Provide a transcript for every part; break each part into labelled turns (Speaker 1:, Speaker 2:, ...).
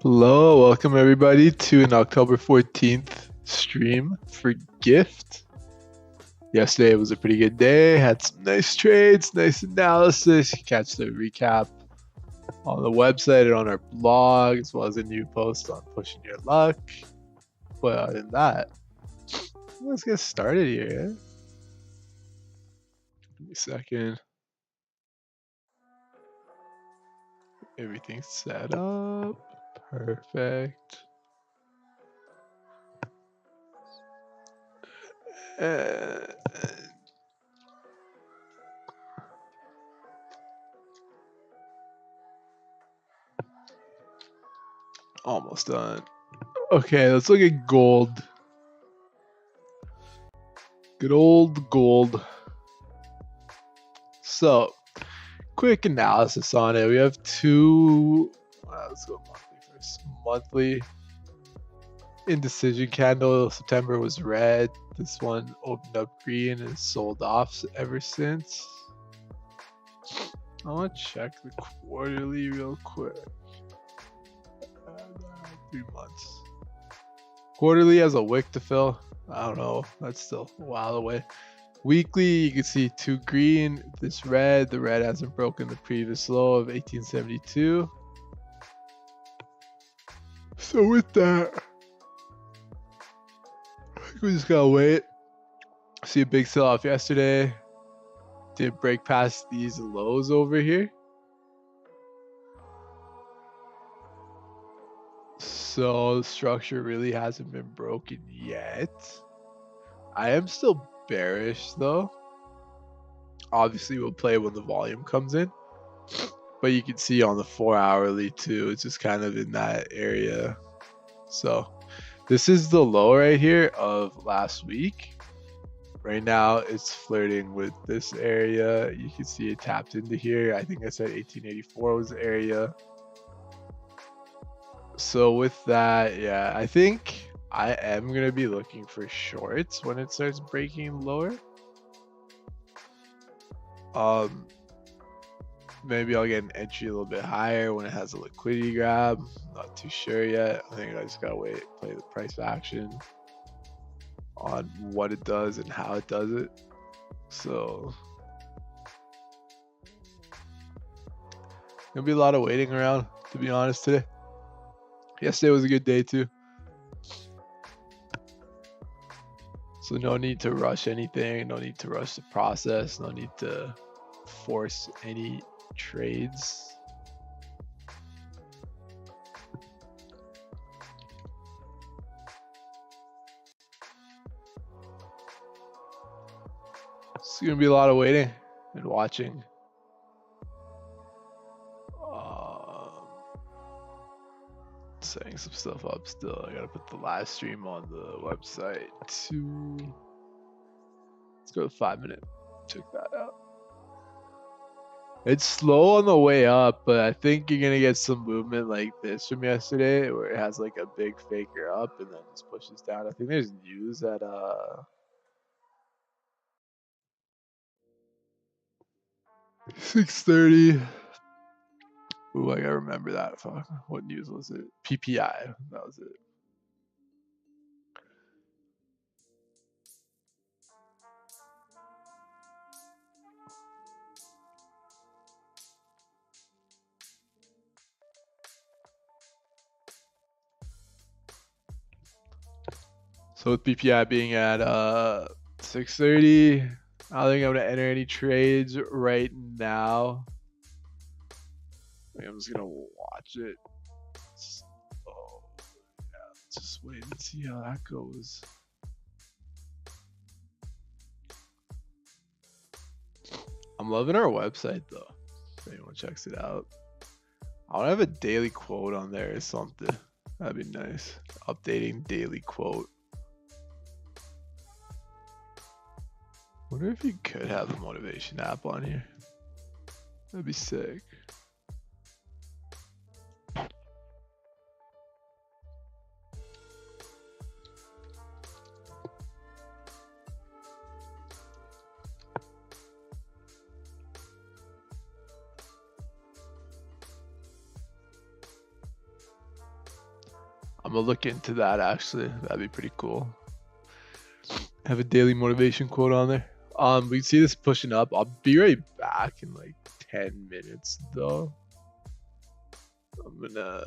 Speaker 1: Hello, welcome everybody to an October 14th stream for Gift. Yesterday was a pretty good day, had some nice trades, nice analysis. You catch the recap on the website and on our blog, as well as a new post on pushing your luck. But other than that, let's get started here. Give me a second. Everything's set up. Perfect. Almost done. Okay, let's look at gold. Good old gold. So, quick analysis on it. We have two. Let's go monthly first. Monthly indecision candle. September was red. This one opened up green and sold off ever since. I want to check the quarterly real quick. 3 months. Quarterly has a wick to fill. I don't know. That's still a while away. Weekly, you can see two green, this red. The red hasn't broken the previous low of 1872. So with that, we just gotta wait. See a big sell-off yesterday. Did break past these lows over here. So the structure really hasn't been broken yet. I am still bearish though. Obviously we'll play when the volume comes in. But you can see on the 4-hourly too, it's just kind of in that area. So this is the low right here of last week. Right now it's flirting with this area. You can see it tapped into here. I think I said 1884 was the area. So with that, yeah, I think I am going to be looking for shorts when it starts breaking lower. Maybe I'll get an entry a little bit higher when it has a liquidity grab. Not too sure yet. I think I just gotta wait, play the price action on what it does and how it does it. So gonna be a lot of waiting around, to be honest, today. Yesterday was a good day too. So no need to rush anything, no need to rush the process, no need to force any trades. It's gonna be a lot of waiting and watching. Setting some stuff up still. I gotta put the live stream on the website too. Let's go to 5 minute. Check that out. It's slow on the way up, but I think you're gonna get some movement like this from yesterday, where it has like a big faker up and then just pushes down. I think there's news at 6:30. Ooh, I gotta remember that. Fuck. What news was it? PPI. That was it. So with PPI being at 6:30, I don't think I'm gonna enter any trades right now. I'm just gonna watch it. Oh, yeah, let's just wait and see how that goes. I'm loving our website though. If anyone checks it out, I want to have a daily quote on there or something. That'd be nice. Updating daily quote. Wonder if you could have a motivation app on here. That'd be sick. gonna look into that actually. That'd be pretty cool. Have a daily motivation quote on there. We see this pushing up. I'll be right back in like 10 minutes though. I'm gonna.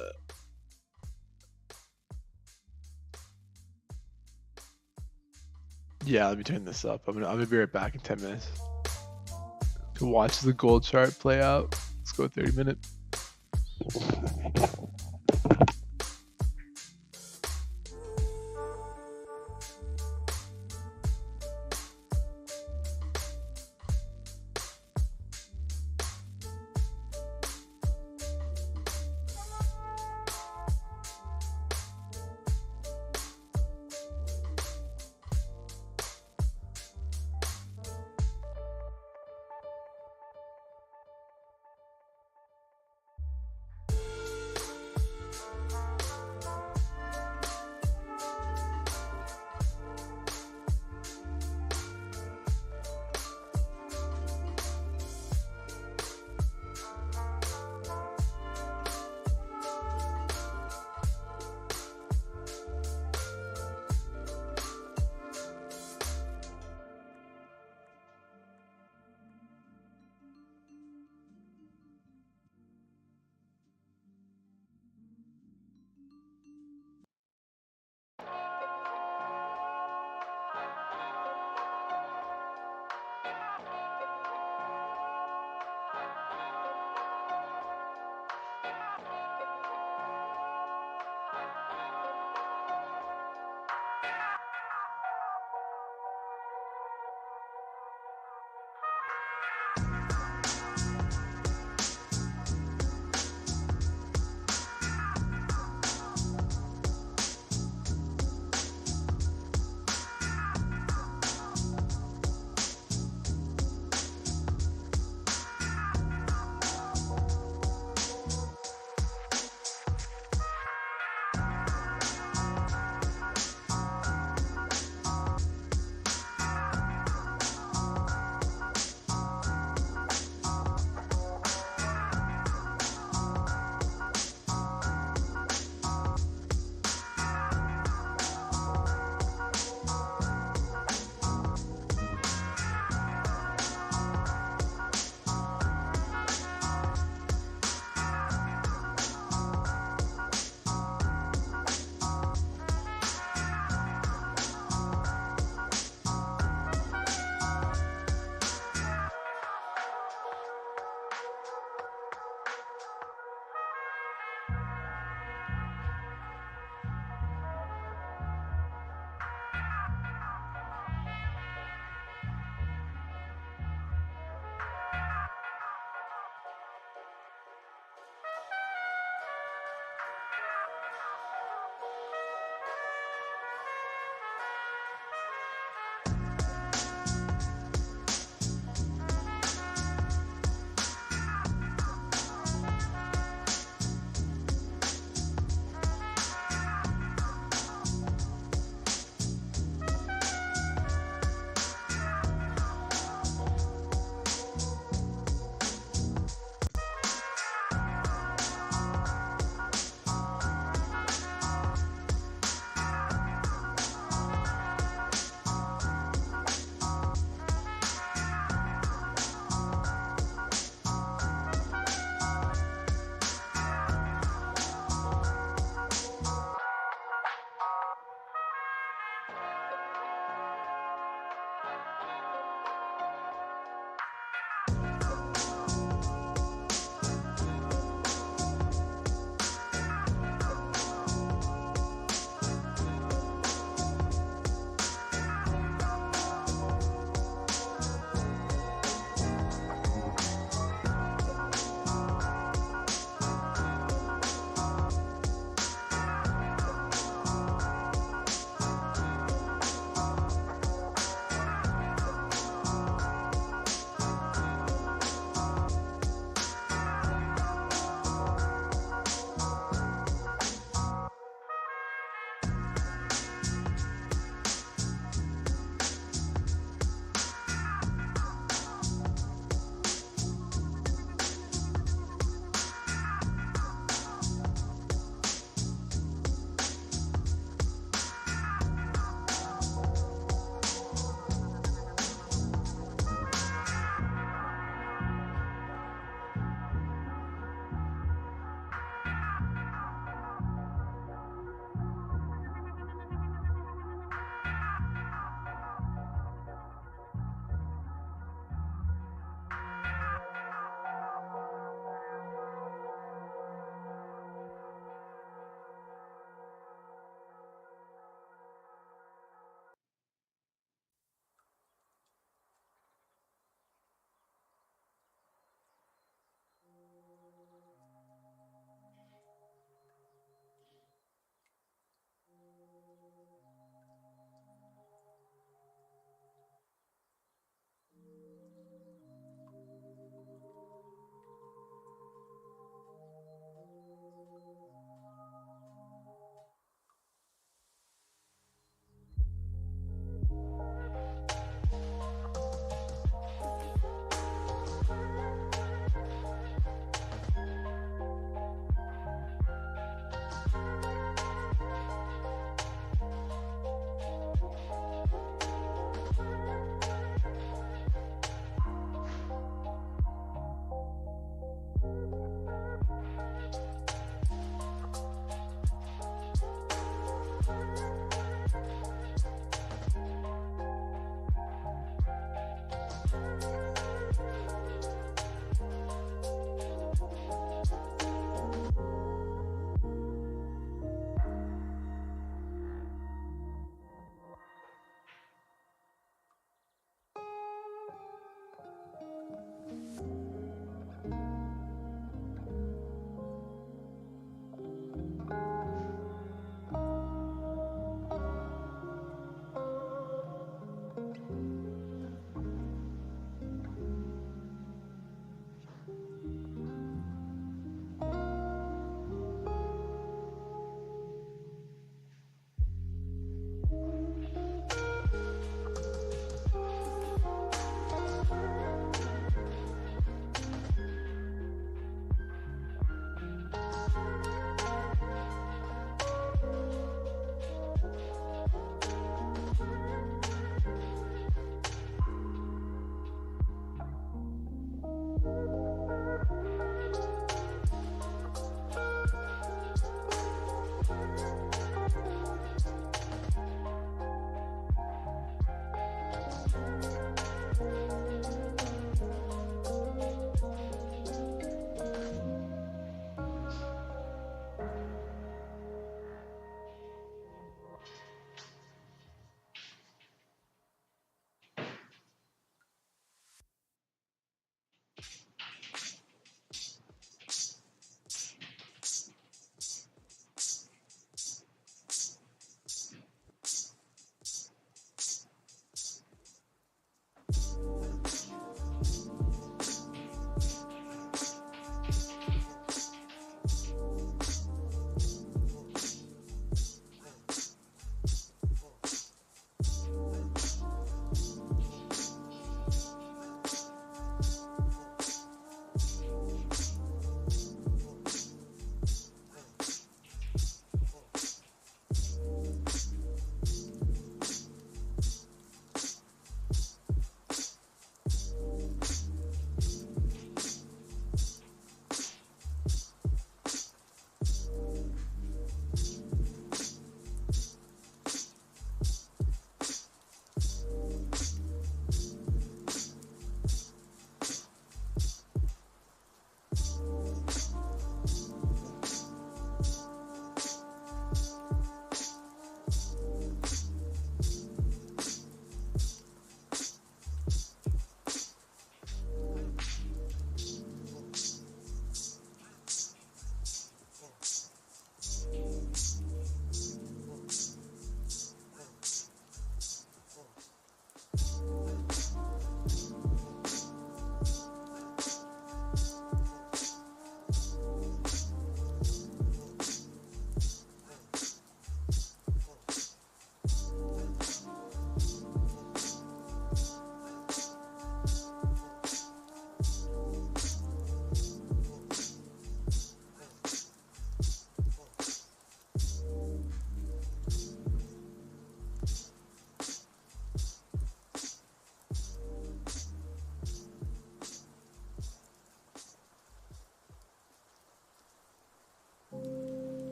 Speaker 1: Yeah, let me turn this up. I'm gonna be right back in 10 minutes. To watch the gold chart play out. Let's go 30 minutes.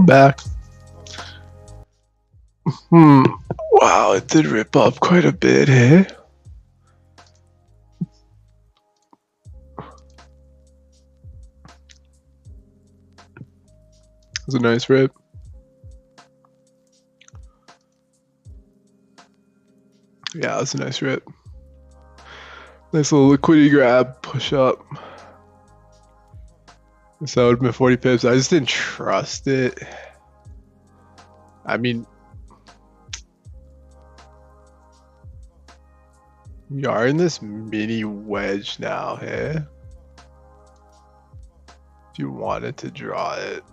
Speaker 1: back. Wow, it did rip up quite a bit, hey? It was a nice rip. Yeah, it was a nice rip. Nice little liquidity grab, push up. So that would have been 40 pips. I just didn't trust it. I mean, we are in this mini wedge now, hey? If you wanted to draw it.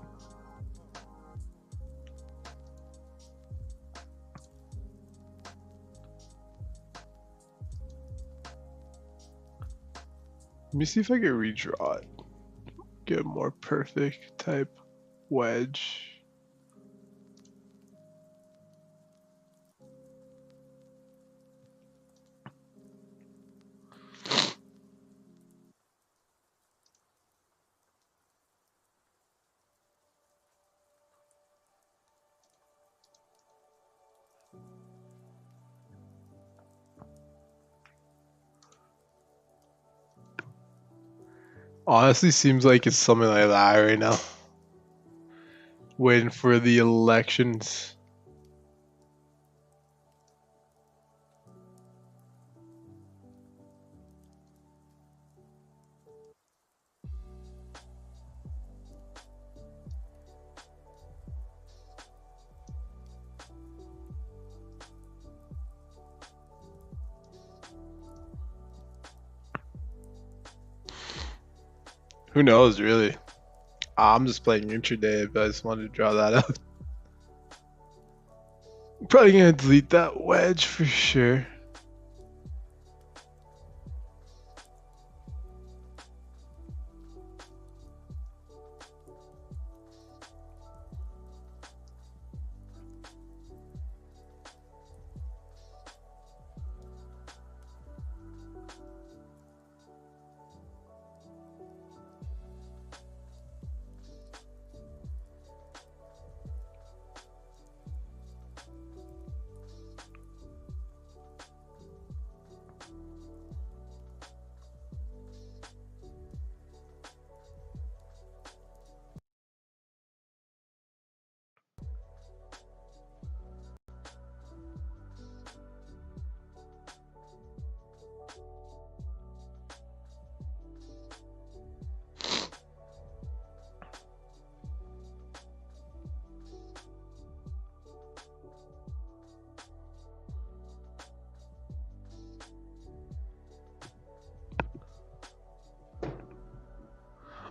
Speaker 1: Let me see if I can redraw it. Get a more perfect type wedge. Honestly, seems like it's something like that right now. Waiting for the elections. Who knows, really? I'm just playing intraday, but I just wanted to draw that out. Probably gonna delete that wedge for sure.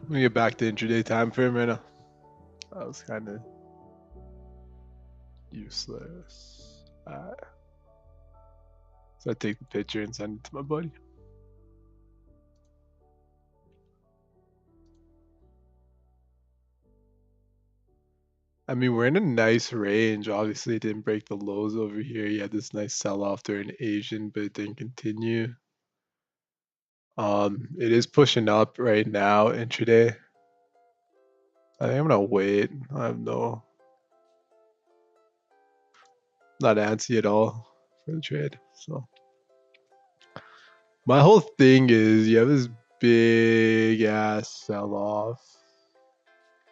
Speaker 1: Let me get back to intraday time frame right now. That was kind of useless. Alright. So I take the picture and send it to my buddy. I mean, we're in a nice range. Obviously, it didn't break the lows over here. You had this nice sell-off during Asian, but it didn't continue. It is pushing up right now, intraday. I think I'm gonna wait. I have not antsy at all for the trade. So my whole thing is you have this big ass sell-off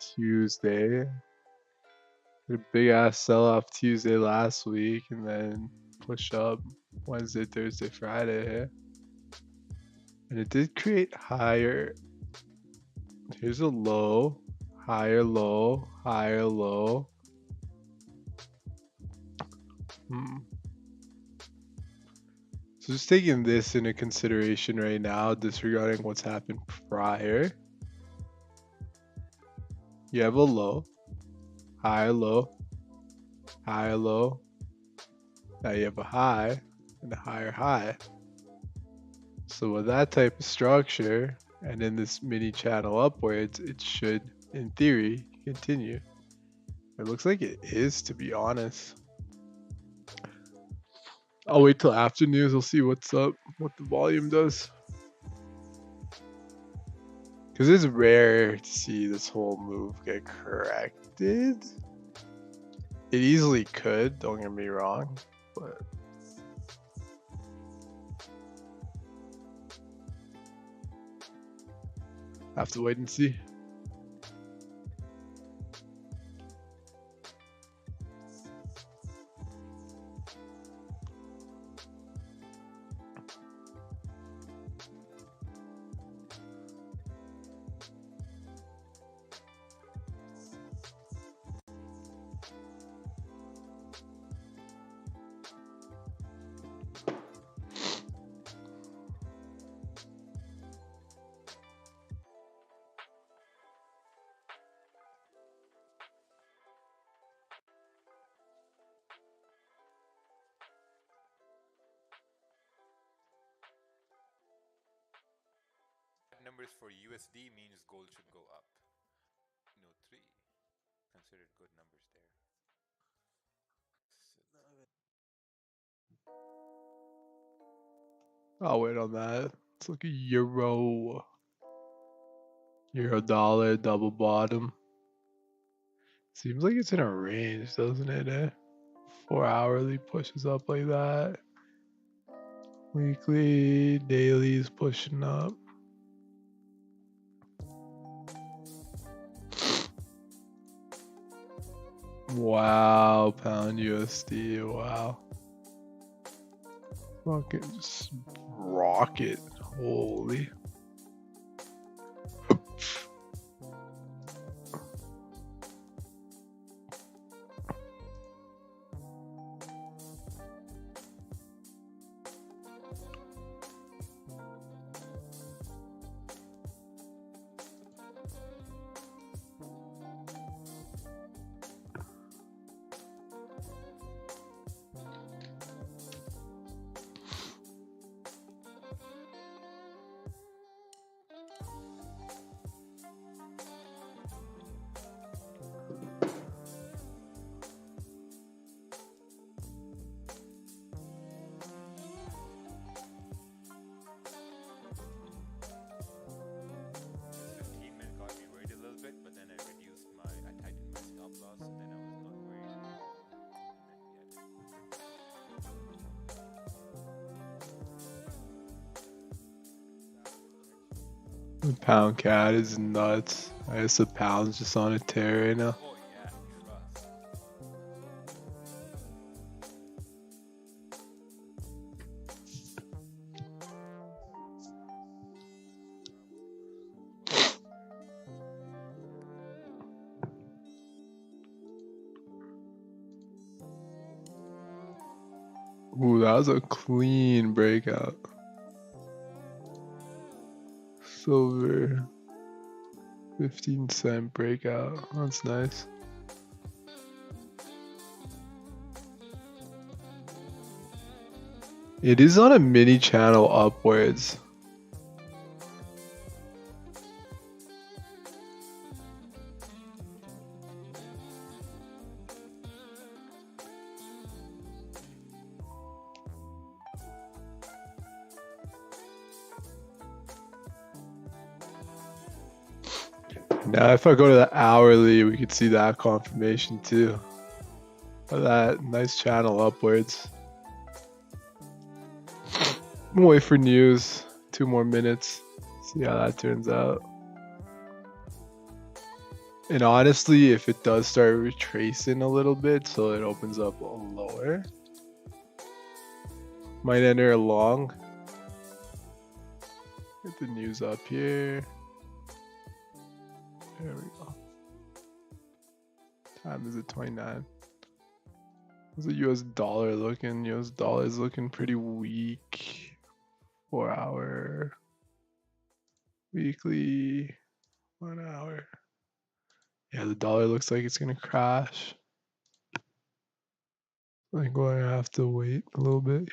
Speaker 1: Tuesday. A big ass sell-off Tuesday last week, and then push up Wednesday, Thursday, Friday. And it did create higher. Here's a low, higher low, higher low. So just taking this into consideration right now, disregarding what's happened prior. You have a low, higher low, higher low. Now you have a high and a higher high. So with that type of structure and in this mini channel upwards, it should, in theory, continue. It looks like it is, to be honest. I'll wait till after news. We'll see what's up, what the volume does. Because it's rare to see this whole move get corrected. It easily could, don't get me wrong, but have to wait and see.
Speaker 2: Numbers for USD means gold should go up. No, 3. Considered good numbers there.
Speaker 1: I'll wait on that. Let's look at euro. Euro dollar double bottom. Seems like it's in a range, doesn't it? 4 hourly pushes up like that. Weekly, daily is pushing up. Wow, pound USD. Wow. Fucking just rocket. Holy. The pound cat is nuts. I guess the pound's just on a tear right now.
Speaker 2: Oh yeah, trust.
Speaker 1: Ooh, that was a clean breakout. Silver. 15-cent breakout. That's nice. It is on a mini channel upwards. Now, if I go to the hourly, we could see that confirmation too. Of that nice channel upwards. Wait for news. 2 more minutes. See how that turns out. And honestly, if it does start retracing a little bit, so it opens up lower, might enter a long. Get the news up here. There we go. Time is at 29. How's the US dollar looking? US dollar is looking pretty weak. 4 hour. Weekly. 1 hour. Yeah, the dollar looks like it's gonna crash. I think we're gonna have to wait a little bit.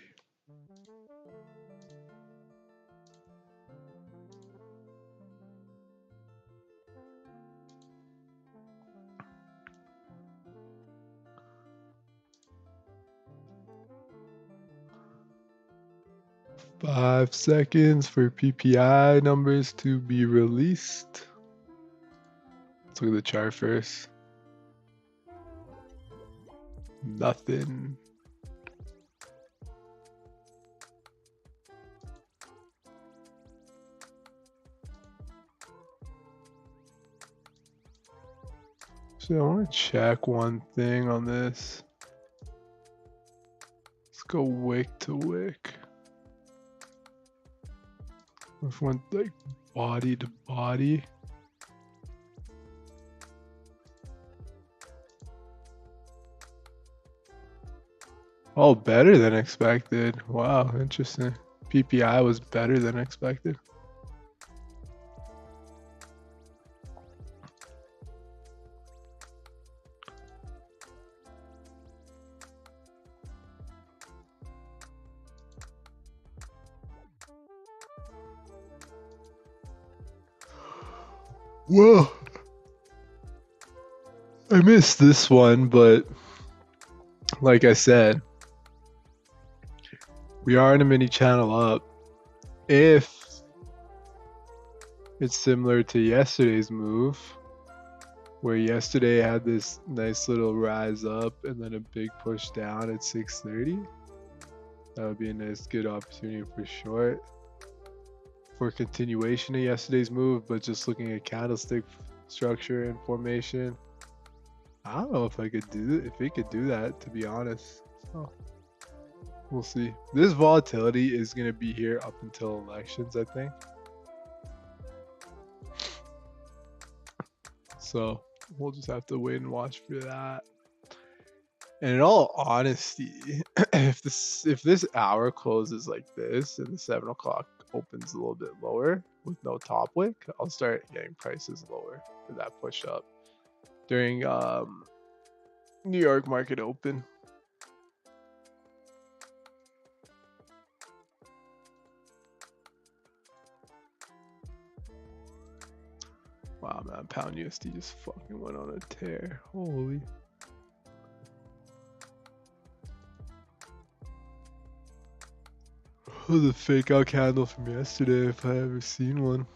Speaker 1: Five seconds for PPI numbers to be released. Let's look at the chart first. Nothing. So I want to check one thing on this. Let's go wick to wick. If we went like body to body. Oh, better than expected. Wow, interesting. PPI was better than expected. Whoa. I missed this one, but like I said, we are in a mini channel up. If it's similar to yesterday's move, where yesterday had this nice little rise up and then a big push down at 630, that would be a nice good opportunity for short. For continuation of yesterday's move, but just looking at candlestick structure and formation, I don't know if I could do if it could do that, to be honest. So we'll see. This volatility is gonna be here up until elections, I think. So we'll just have to wait and watch for that. And in all honesty, if this hour closes like this and the 7 o'clock opens a little bit lower with no top wick, I'll start getting prices lower for that push up during New York market open. Wow, man, pound USD just fucking went on a tear. Holy. Oh, the fake out candle from yesterday, if I ever seen one.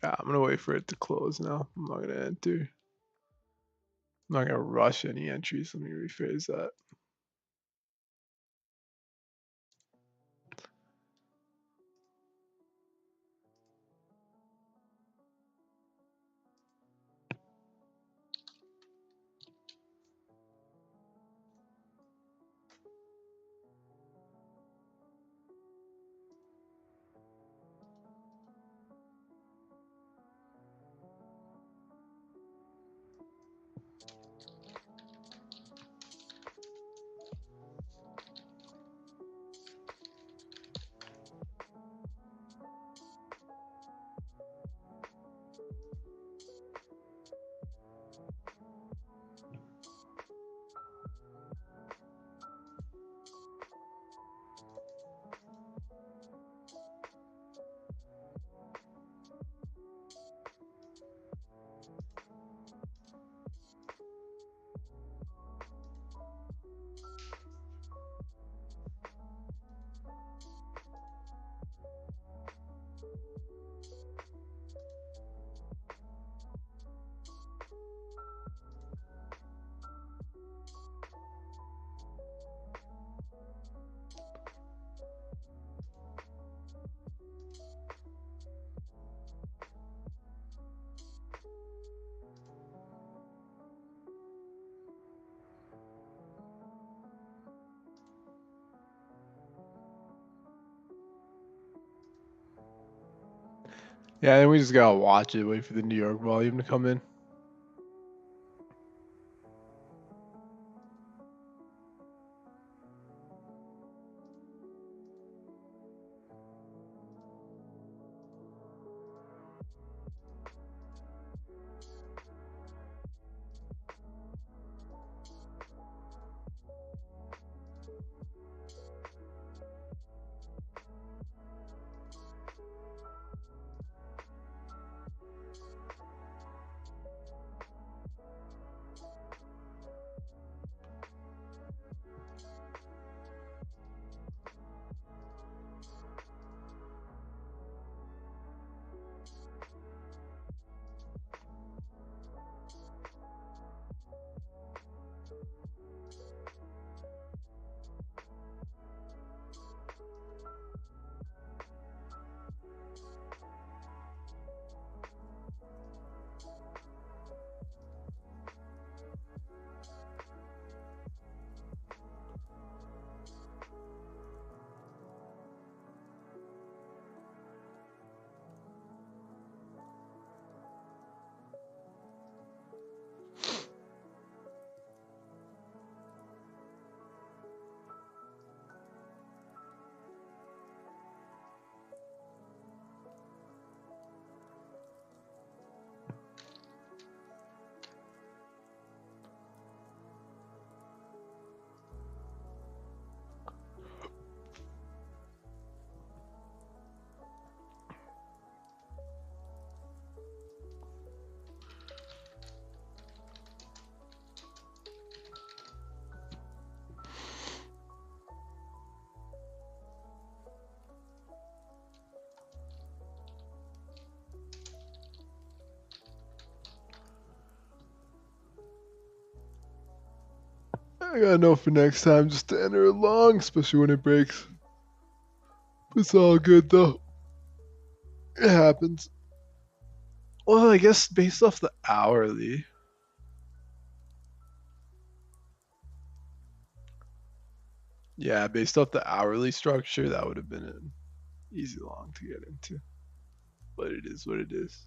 Speaker 1: Yeah, I'm gonna wait for it to close now. I'm not gonna enter. I'm not gonna rush any entries. Let me rephrase that. Yeah, and we just gotta watch it, wait for the New York volume to come in. I gotta know for next time just to enter it long, especially when it breaks. It's all good though. It happens. Well, I guess based off the hourly. Yeah, based off the hourly structure, that would have been an easy long to get into. But it is what it is.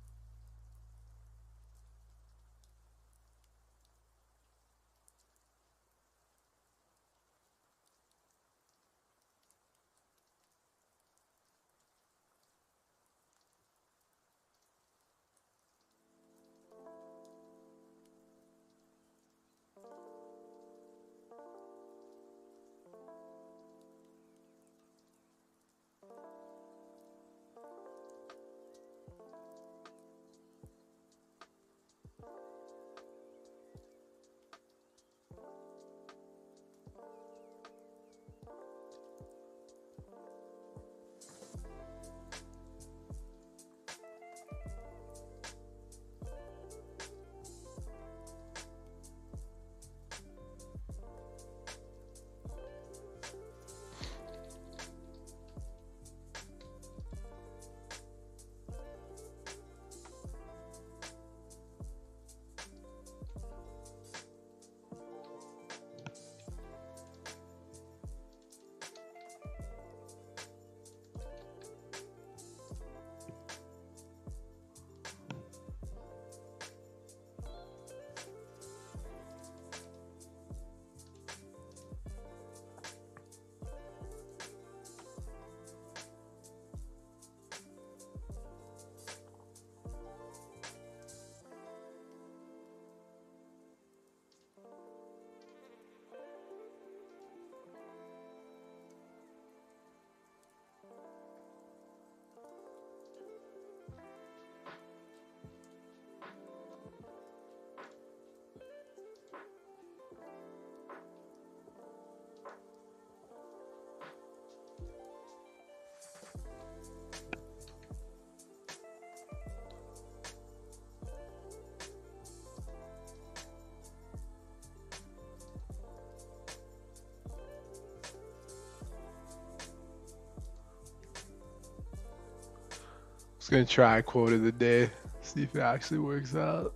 Speaker 1: Just gonna try quote of the day, see if it actually works out.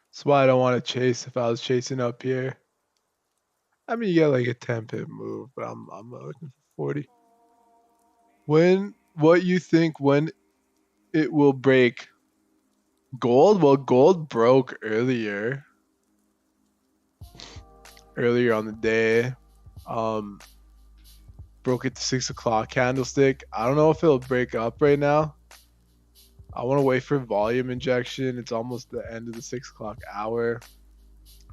Speaker 1: That's why I don't want to chase. If I was chasing up here, I mean, you get like a 10 pip move, but I'm looking for 40. What you think when it will break gold? Well, gold broke earlier on the day. Um, broke it to 6 o'clock candlestick. I don't know if it'll break up right now. I want to wait for volume injection. It's almost the end of the 6 o'clock hour.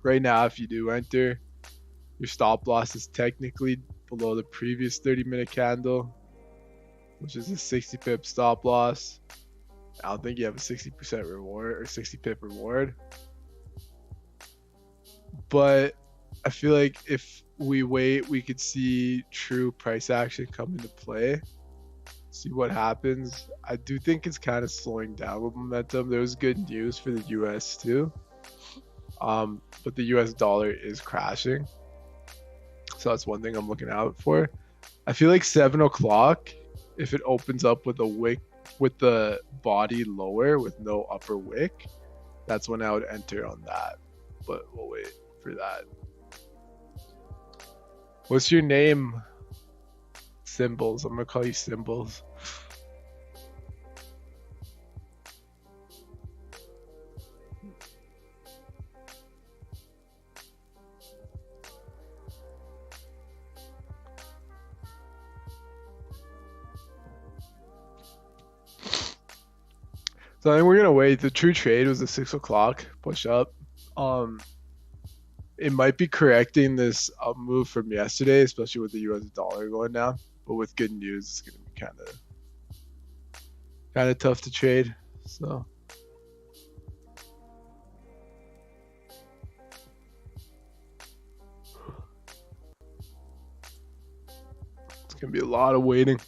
Speaker 1: Right now, if you do enter, your stop loss is technically below the previous 30-minute candle, which is a 60 pip stop loss. I don't think you have a 60% reward or 60 pip reward. But I feel like if we wait, we could see true price action come into play. See what happens. I do think it's kind of slowing down with momentum. There was good news for the US too. But the US dollar is crashing. So that's one thing I'm looking out for. I feel like 7 o'clock, if it opens up with a wick, with the body lower with no upper wick, that's when I would enter on that. But we'll wait for that. What's your name? Symbols. I'm gonna call you Symbols. So I think we're gonna wait. The true trade was a 6 o'clock push up. It might be correcting this up move from yesterday, especially with the US dollar going down. But with good news, it's gonna be kind of tough to trade. So it's gonna be a lot of waiting.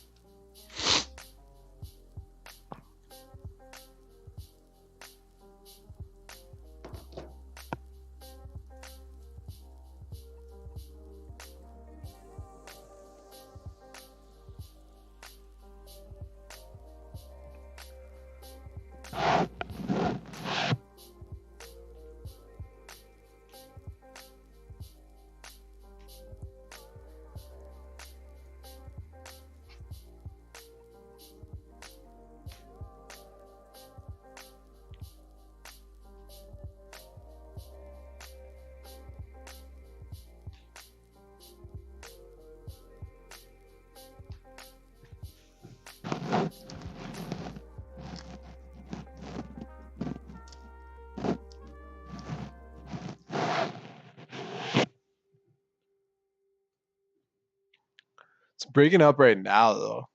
Speaker 1: It's breaking up right now, though.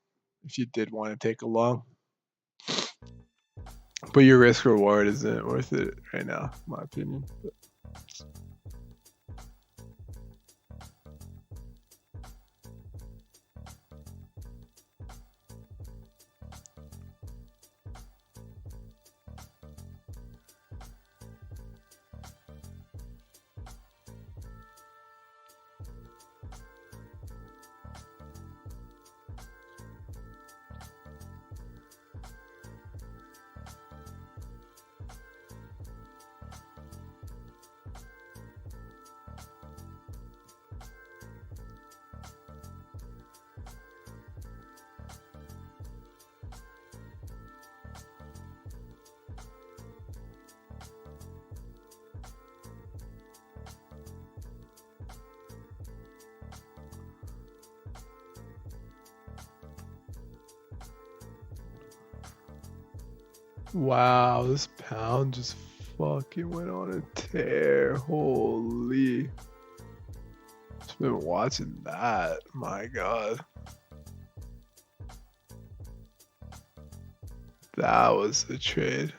Speaker 1: If you did want to take a long, but your risk reward isn't worth it right now, in my opinion. But wow, this pound just fucking went on a tear. Holy. Just been watching that. My God. That was the trade.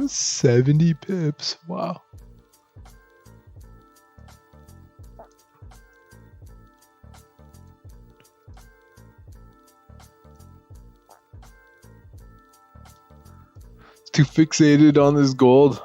Speaker 1: 70 pips. Wow. Too fixated on this gold.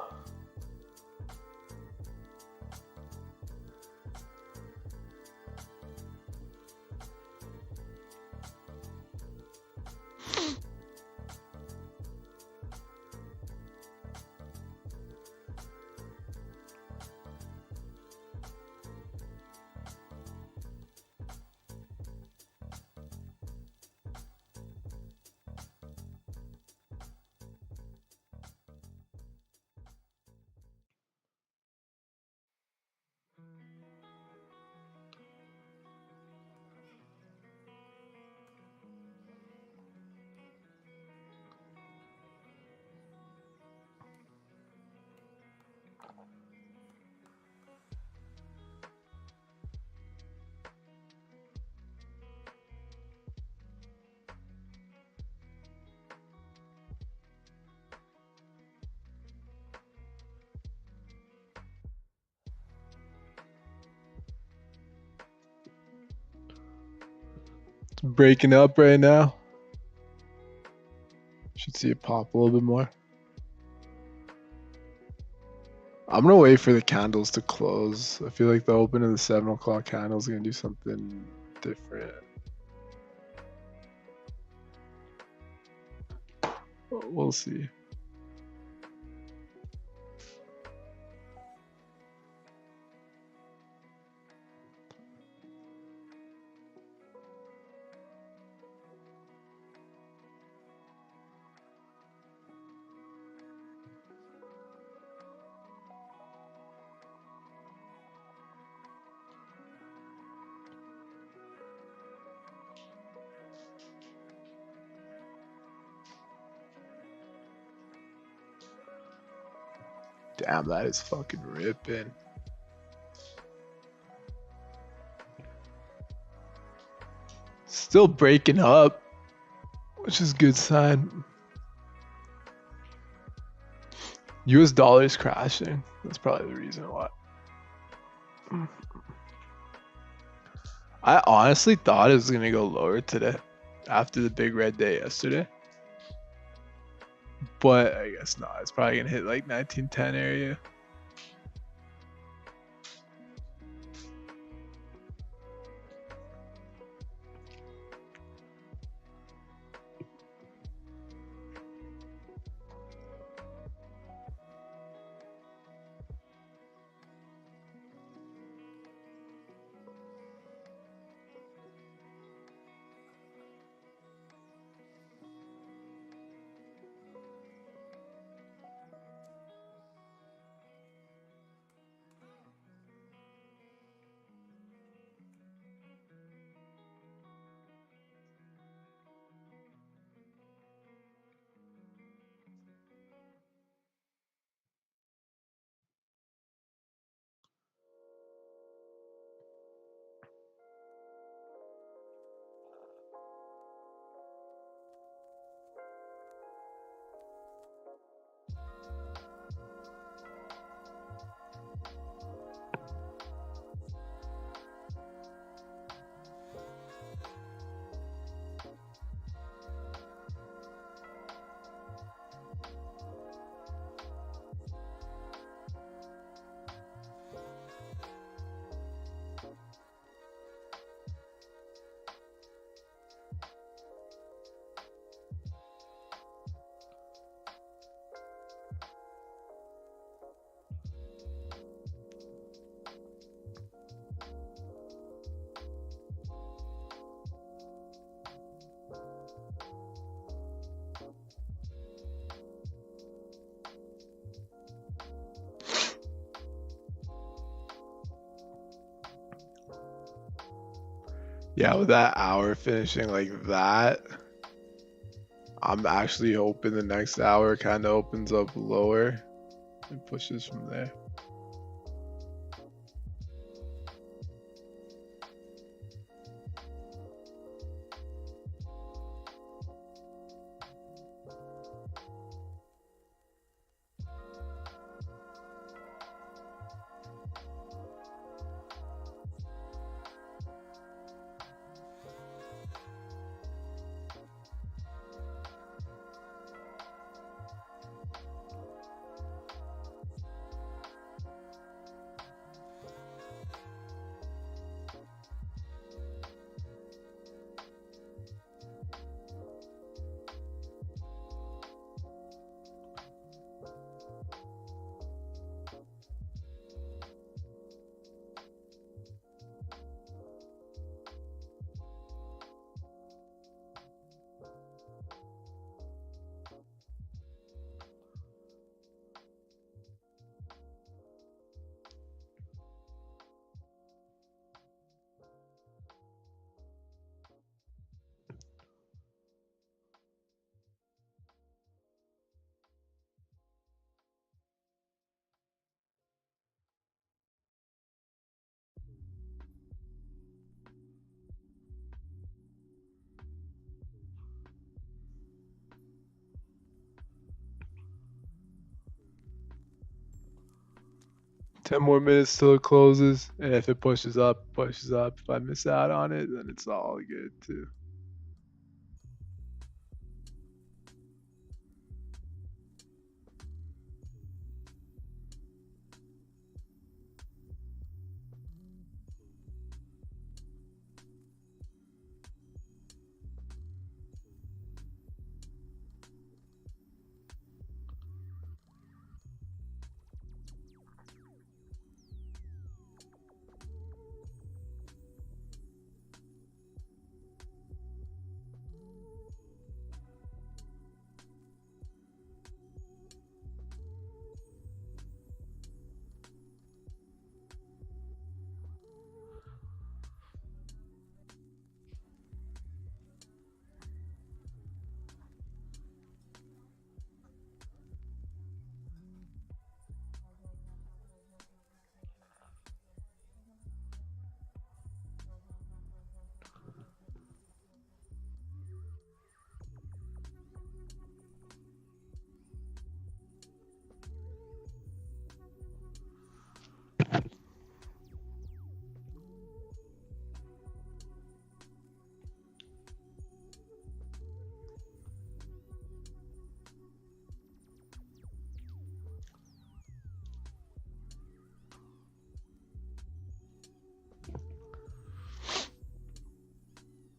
Speaker 1: It's breaking up right now. Should see it pop a little bit more. I'm gonna wait for the candles to close. I feel like the open of the 7 o'clock candle is gonna do something different. We'll see. Damn, that is fucking ripping. Still breaking up, which is a good sign. US dollar is crashing. That's probably the reason why. I honestly thought it was gonna go lower today after the big red day yesterday. But I guess not. It's probably gonna hit like 1910 area. Yeah, with that hour finishing like that, I'm actually hoping the next hour kind of opens up lower and pushes from there. Ten more minutes till it closes, and if it pushes up, pushes up. If I miss out on it, then it's all good too.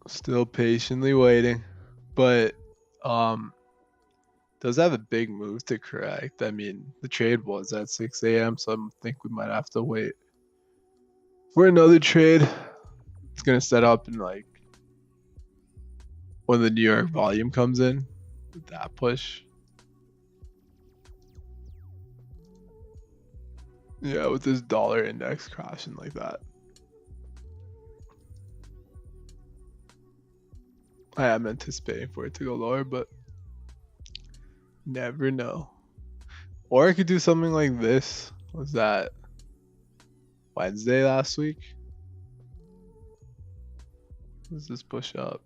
Speaker 1: Still patiently waiting, but does have a big move to correct. I mean, the trade was at 6 a.m., so I think we might have to wait for another trade. It's gonna set up in like when the New York volume comes in with that push. Yeah, with this dollar index crashing like that. I am anticipating for it to go lower, but never know. Or I could do something like this. Was that Wednesday last week? Does this push up?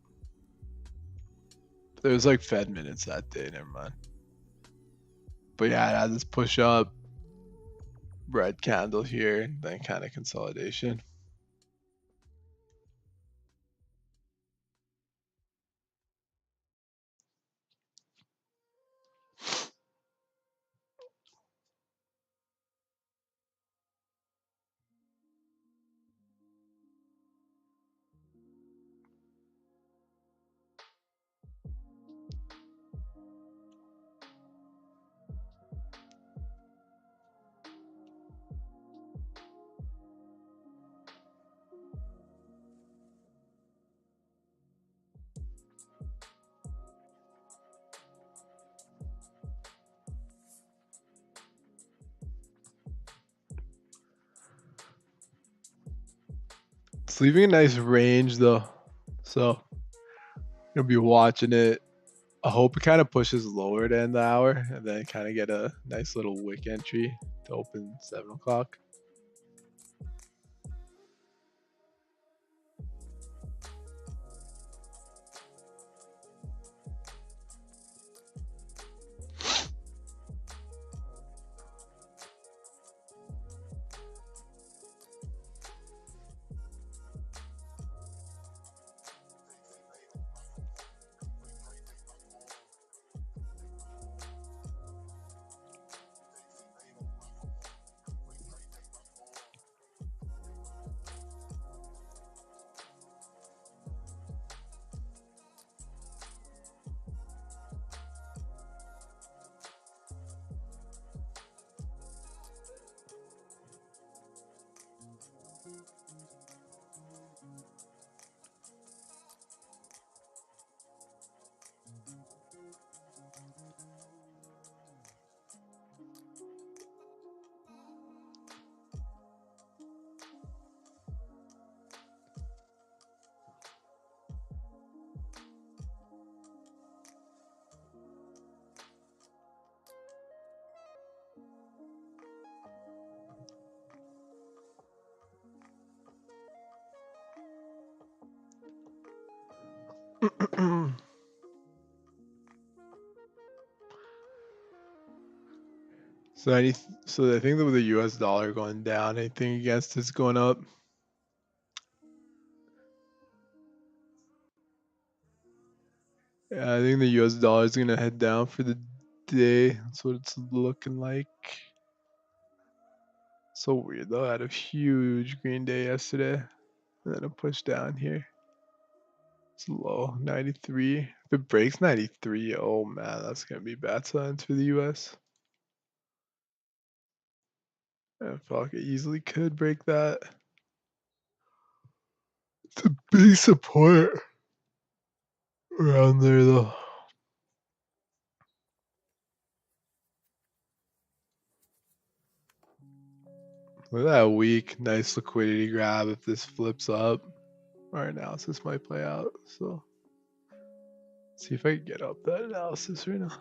Speaker 1: There was like Fed minutes that day, never mind. But yeah, it had this push up, red candle here, then kind of consolidation. It's leaving a nice range though, so gonna be watching it. I hope it kind of pushes lower to end the hour and then kind of get a nice little wick entry to open 7 o'clock. So so I think that with the US dollar going down, anything against it's going up. Yeah, I think the US dollar is gonna head down for the day. That's what it's looking like. So weird though. I had a huge green day yesterday, and then a push down here. It's low, 93. If it breaks 93, oh man, that's gonna be bad signs for the US. I feel like it easily could break that. It's a big support around there though. Look at that weak, nice liquidity grab if this flips up. Our analysis might play out. So see if I can get up that analysis right now.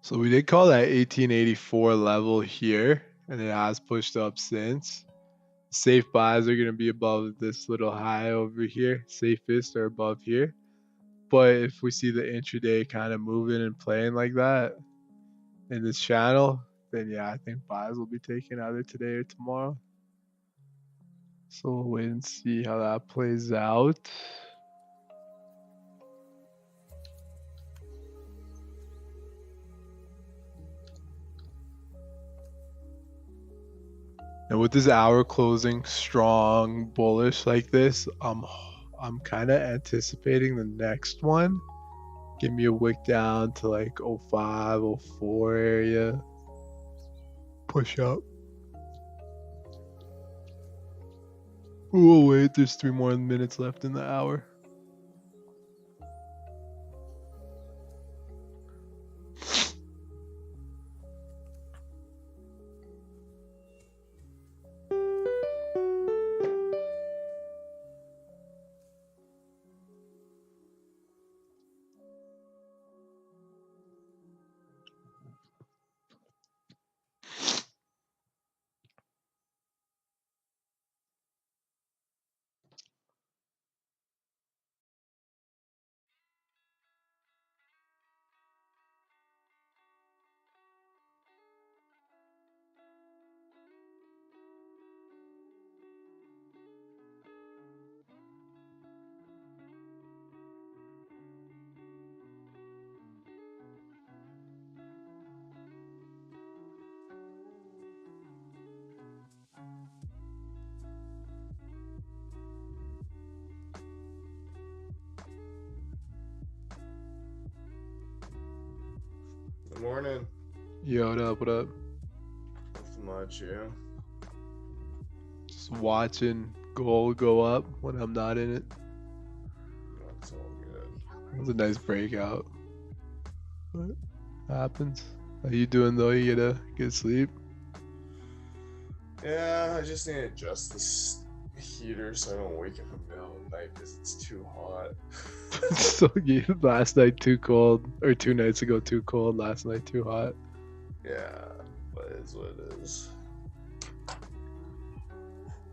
Speaker 1: So we did call that 1884 level here, and it has pushed up since. Safe buys are gonna be above this little high over here. Safest are above here. But if we see the intraday kind of moving and playing like that in this channel, then yeah, I think buys will be taken either today or tomorrow. So we'll wait and see how that plays out. And with this hour closing strong bullish like this, I'm kind of anticipating the next one. Give me a wick down to like 05, 04 area. Push up. Oh wait, there's 3 more minutes left in the hour.
Speaker 3: Good morning.
Speaker 1: Yo, what up? What up?
Speaker 3: Nothing much, yeah.
Speaker 1: Just watching gold go up when I'm not in it.
Speaker 3: That's all good.
Speaker 1: It was a nice breakout. What happens? How you doing though? You get a good sleep?
Speaker 3: Yeah, I just need to adjust this heater so I don't wake up in the middle of the night because it's too hot.
Speaker 1: So last night too cold, or 2 nights ago too cold. Last night too hot.
Speaker 3: Yeah, but it is what it is.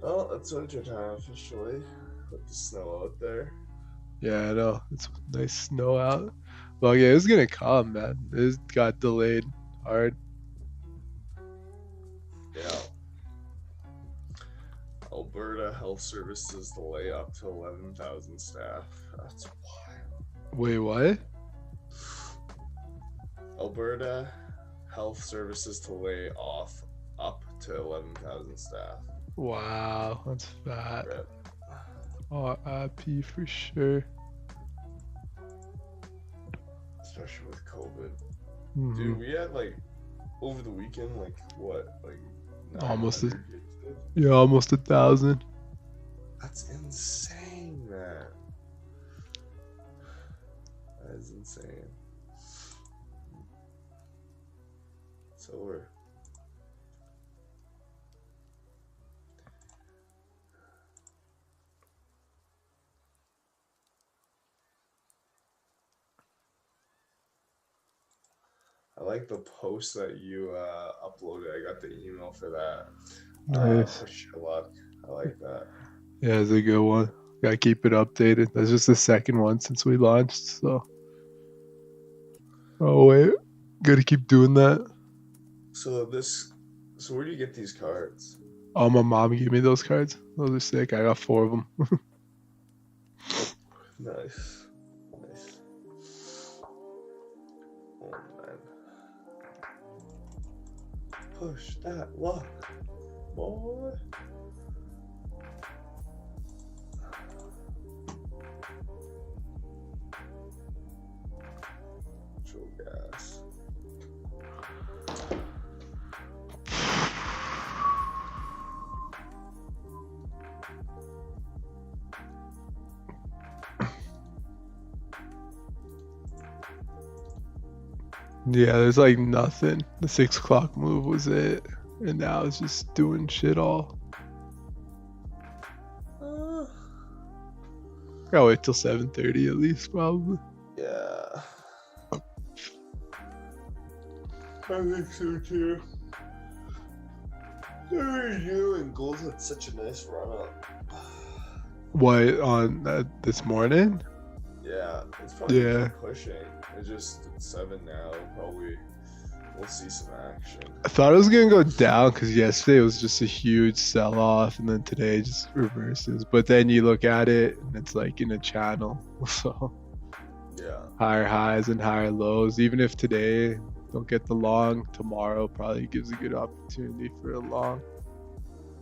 Speaker 3: Well, it's winter time officially with the snow out there.
Speaker 1: Yeah, I know. It's nice snow out. Well, yeah, it's gonna come, man. It got delayed hard.
Speaker 3: Yeah. Alberta Health Services to lay up to 11,000 staff. That's wild.
Speaker 1: Wait, what?
Speaker 3: Alberta Health Services to lay off up to 11,000 staff.
Speaker 1: Wow, that's fat.
Speaker 3: Rip.
Speaker 1: RIP for sure.
Speaker 3: Especially with COVID.
Speaker 1: Mhm.
Speaker 3: Dude, we had like over the weekend, like what? Like
Speaker 1: Almost
Speaker 3: 900 cases?
Speaker 1: Yeah, almost 1,000.
Speaker 3: That's insane, man. That is insane. So we're I like the post that you uploaded. I got the email for that.
Speaker 1: Nice.
Speaker 3: Push your luck. I like that.
Speaker 1: Yeah, it's a good one. Gotta keep it updated. That's just the second one since we launched, so. Oh, wait. Gotta keep doing that.
Speaker 3: So where do you get these cards?
Speaker 1: Oh, my mom gave me those cards. Those are sick. I got 4 of them.
Speaker 3: Nice. Nice. Oh, man. Push that luck, boy. Natural gas.
Speaker 1: Yeah, there's like nothing. The 6 o'clock move was it. And now it's just doing shit all. Gotta wait till 7:30 at least, probably.
Speaker 3: Yeah. I think so too. You and gold had such a nice run up.
Speaker 1: What on this morning?
Speaker 3: Yeah, it's probably gonna
Speaker 1: Yeah.
Speaker 3: keep pushing. It's just at 7 now. Probably we'll see some action.
Speaker 1: I thought it was gonna go down because yesterday was just a huge sell-off, and then today just reverses. But then you look at it, and it's like in a channel, so
Speaker 3: Yeah.
Speaker 1: higher highs and higher lows. Even if today don't get the long, tomorrow probably gives a good opportunity for a long.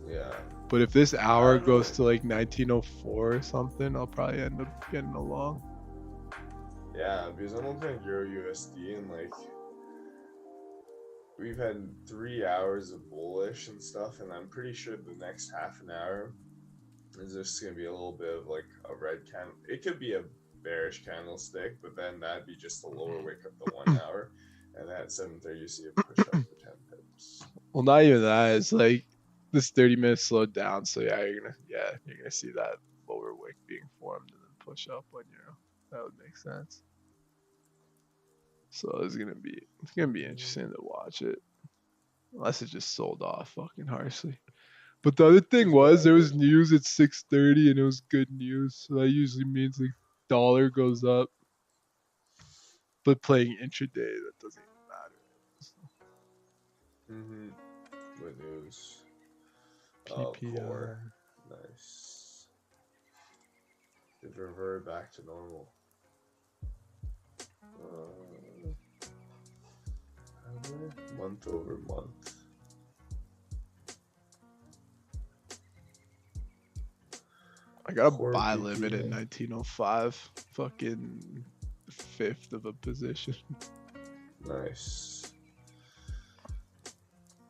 Speaker 3: Yeah.
Speaker 1: But if this hour
Speaker 3: don't know.
Speaker 1: goes to like 1904 or something, I'll probably end up getting a long.
Speaker 3: Yeah, because I'm looking at Euro USD and like we've had 3 hours of bullish and stuff, and I'm pretty sure the next half an hour is just gonna be a little bit of like a red candle. It could be a bearish candlestick, but then that'd be just a lower wick of the 1 hour, and at 7:30 you see a push up for 10 pips.
Speaker 1: Well, not even that. It's like this 30 minutes slowed down, so you're gonna see that lower wick being formed and then push up on euro. That would make sense. So it's gonna be interesting to watch it, unless it just sold off fucking harshly. But the other thing was there was news at 6:30 and it was good news, so that usually means the dollar goes up. But playing intraday, that doesn't even matter.
Speaker 3: What news?
Speaker 1: PPI.
Speaker 3: Core. Nice. It reverted back to normal. Month over month.
Speaker 1: I got a
Speaker 3: Core
Speaker 1: buy
Speaker 3: PPI.
Speaker 1: limit at 1905. Fucking fifth of a position.
Speaker 3: Nice.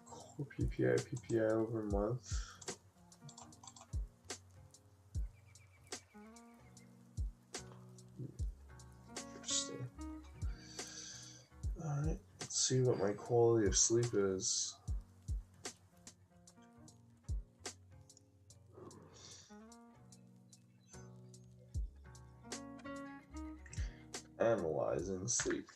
Speaker 3: Core PPI over month. Interesting. Alright, let's see what my quality of sleep is. Analyzing sleep.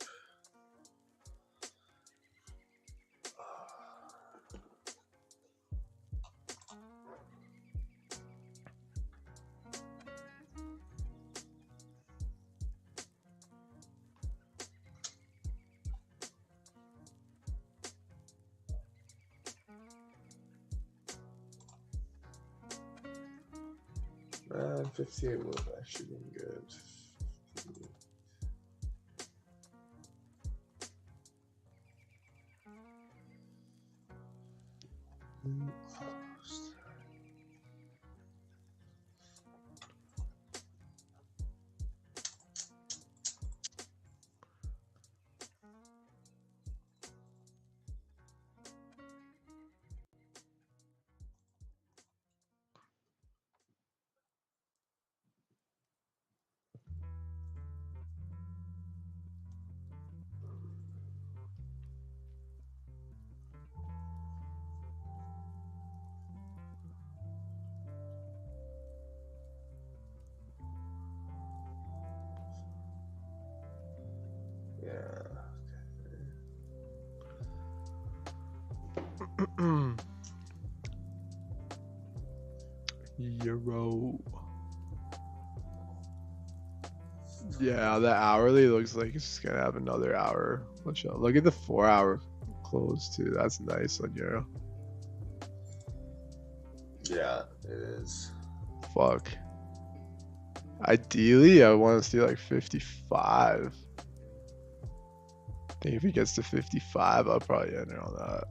Speaker 3: Man, 58 would have actually been good.
Speaker 1: Euro. Yeah, the hourly looks like it's just gonna have another hour. Look at the 4 hour close too. That's nice on euro.
Speaker 3: Yeah, it is.
Speaker 1: Fuck. Ideally, I want to see like 55. I think if he gets to 55, I'll probably enter on that.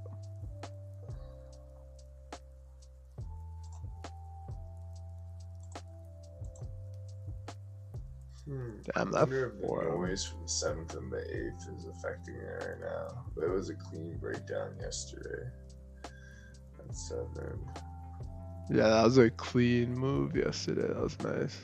Speaker 1: Damn, that
Speaker 3: wonder if the
Speaker 1: 4 hour.
Speaker 3: noise from the 7th and the 8th is affecting it right now. But it was a clean breakdown yesterday. At 7.
Speaker 1: Yeah, that was a clean move yesterday. That was nice.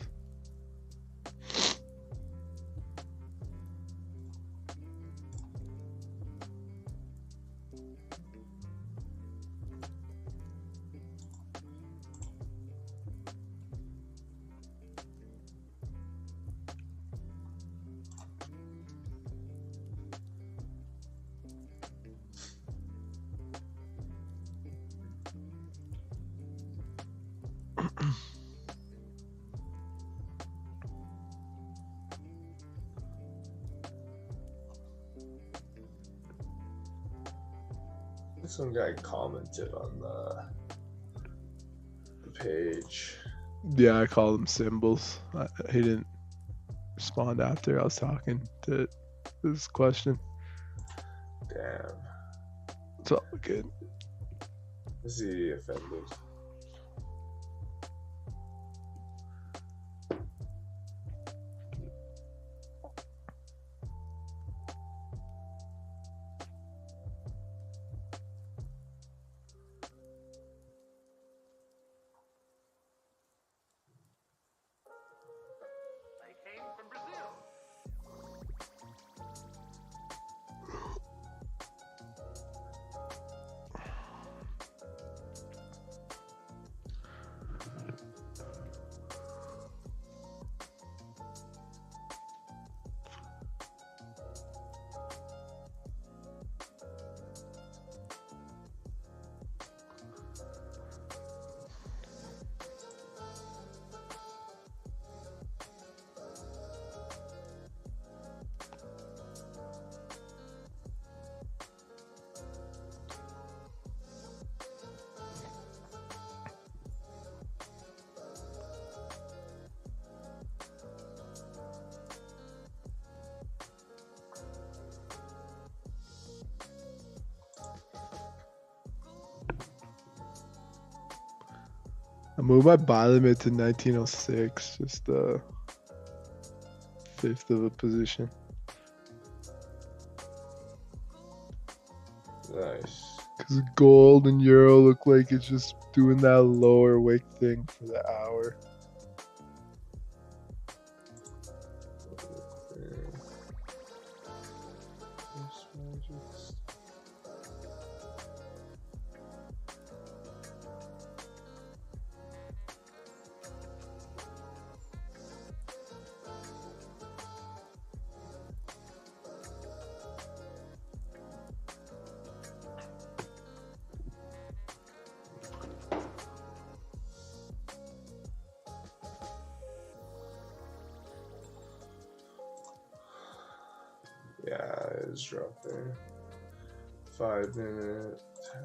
Speaker 3: Some guy commented on the page.
Speaker 1: Yeah, I call them symbols. He didn't respond after I was talking to this question.
Speaker 3: Damn.
Speaker 1: It's all good.
Speaker 3: Is he offended?
Speaker 1: I moved my buy limit to 1906, just a fifth of a position.
Speaker 3: Nice.
Speaker 1: Because gold and euro look like it's just doing that lower wick thing for the hour.
Speaker 3: Yeah, it's dropped there. 5 minute. 10.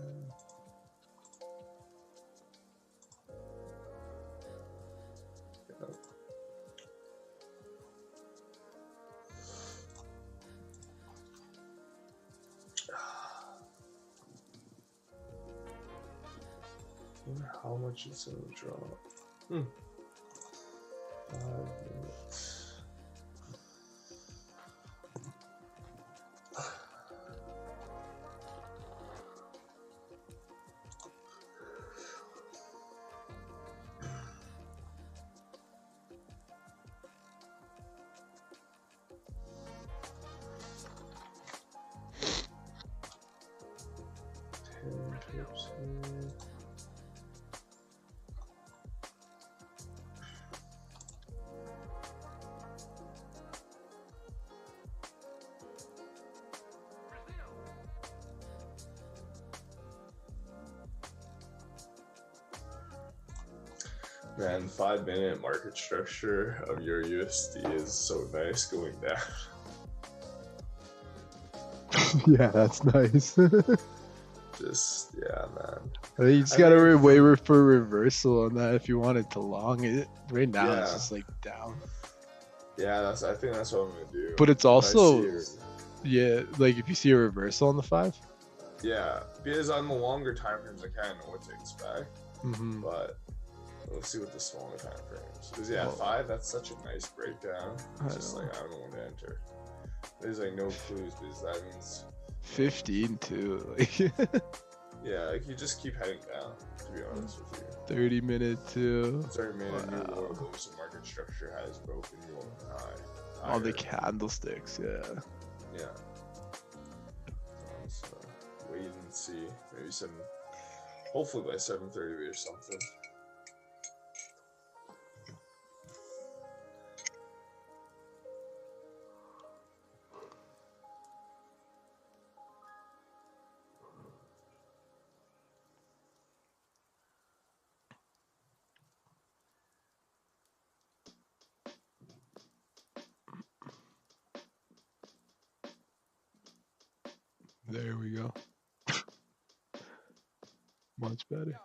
Speaker 3: I wonder how much it's gonna drop. 5 minutes. Man, 5 minute market structure of your USD is so nice going down.
Speaker 1: Yeah, that's nice.
Speaker 3: Just, yeah, man.
Speaker 1: I think you just
Speaker 3: I
Speaker 1: gotta
Speaker 3: mean-
Speaker 1: wait for reversal on that if you wanted to long it. Right now it's
Speaker 3: Yeah.
Speaker 1: just like down.
Speaker 3: Yeah, I think that's what I'm gonna do.
Speaker 1: But it's
Speaker 3: When I
Speaker 1: also,
Speaker 3: see it-
Speaker 1: yeah, like if you see a reversal on the 5.
Speaker 3: yeah, because on the longer time frames, I kind of know what to expect.
Speaker 1: Mm-hmm.
Speaker 3: But let's see what the smaller time frames. Because yeah,
Speaker 1: Well-
Speaker 3: 5, that's such a nice breakdown.
Speaker 1: I
Speaker 3: It's just
Speaker 1: know.
Speaker 3: like I don't know when to enter. There's like no clues because that means
Speaker 1: 15 too. Like
Speaker 3: yeah, like you just keep heading down. To be honest with you,
Speaker 1: 30-minute too.
Speaker 3: 30 minute new
Speaker 1: Wow.
Speaker 3: low, the market structure has broken new high.
Speaker 1: All the
Speaker 3: higher.
Speaker 1: candlesticks, yeah.
Speaker 3: Yeah. So wait and see. Maybe hopefully by 7:30 or something.
Speaker 1: There we go. Much better.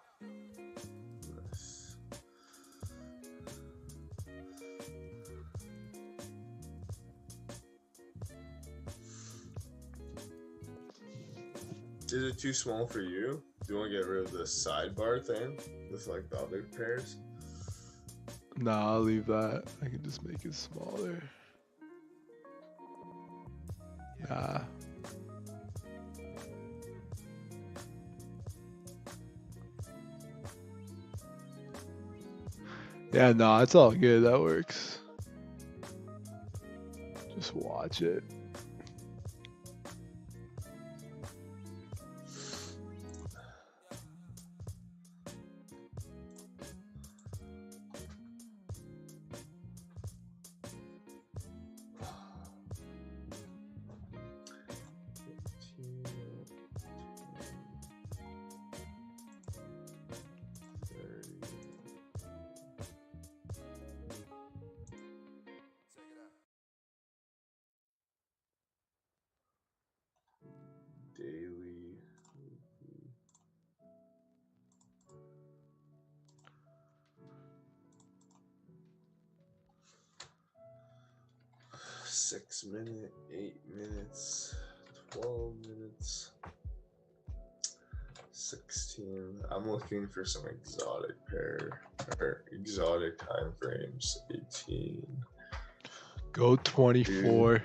Speaker 3: Nice. Is it too small for you? Do you want to get rid of the sidebar thing with like the other pairs?
Speaker 1: Nah, I'll leave that. I can just make it smaller. Nah. Yeah, no, it's all good. That works. Just watch it.
Speaker 3: Daily. 6 minute, 8 minutes, 12 minutes, 16. I'm looking for some exotic pair or exotic time frames. 18.
Speaker 1: Go 24.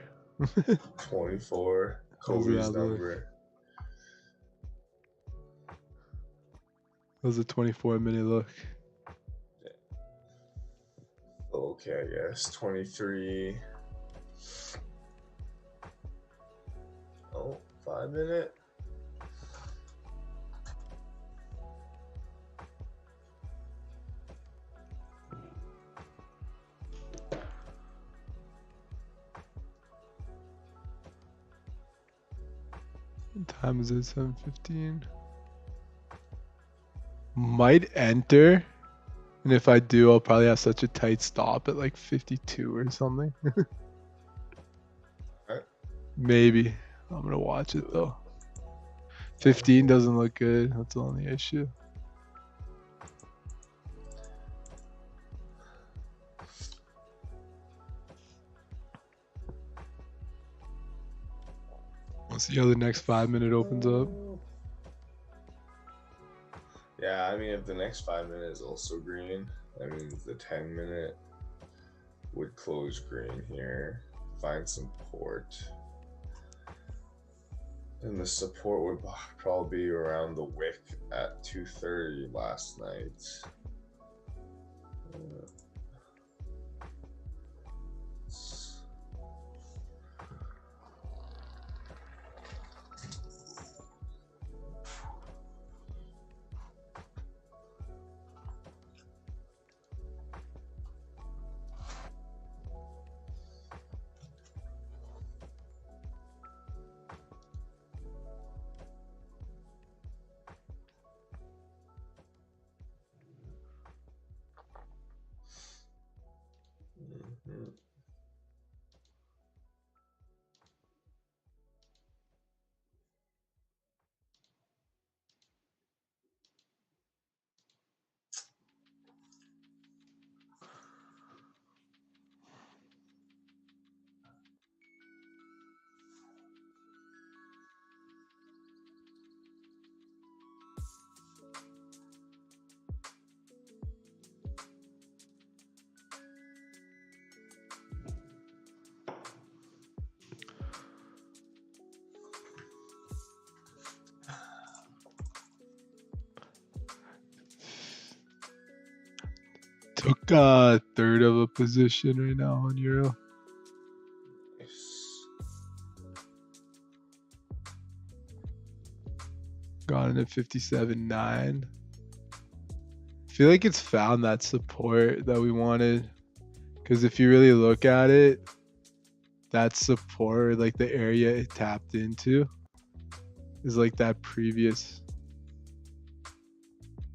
Speaker 3: 24.
Speaker 1: How's
Speaker 3: Kobe's
Speaker 1: that look?
Speaker 3: number.
Speaker 1: How's a 24-minute look?
Speaker 3: Okay, I guess 23. Oh, 5 minute.
Speaker 1: What time is it? 7:15. Might enter. And if I do, I'll probably have such a tight stop at like 52 or something.
Speaker 3: Alright.
Speaker 1: Maybe. I'm going to watch it though. 15 doesn't look good. That's the only issue. We'll see how the next 5 minute opens up.
Speaker 3: Yeah, I mean, if the next 5 minutes is also green, that means the 10 minute would close green here. Find some support. And the support would probably be around the wick at 2:30 last night. Mhm.
Speaker 1: Took a third of a position right now on Euro.
Speaker 3: Nice.
Speaker 1: Got it at 57.9. I feel like it's found that support that we wanted. Because if you really look at it, that support, like the area it tapped into, is like that previous,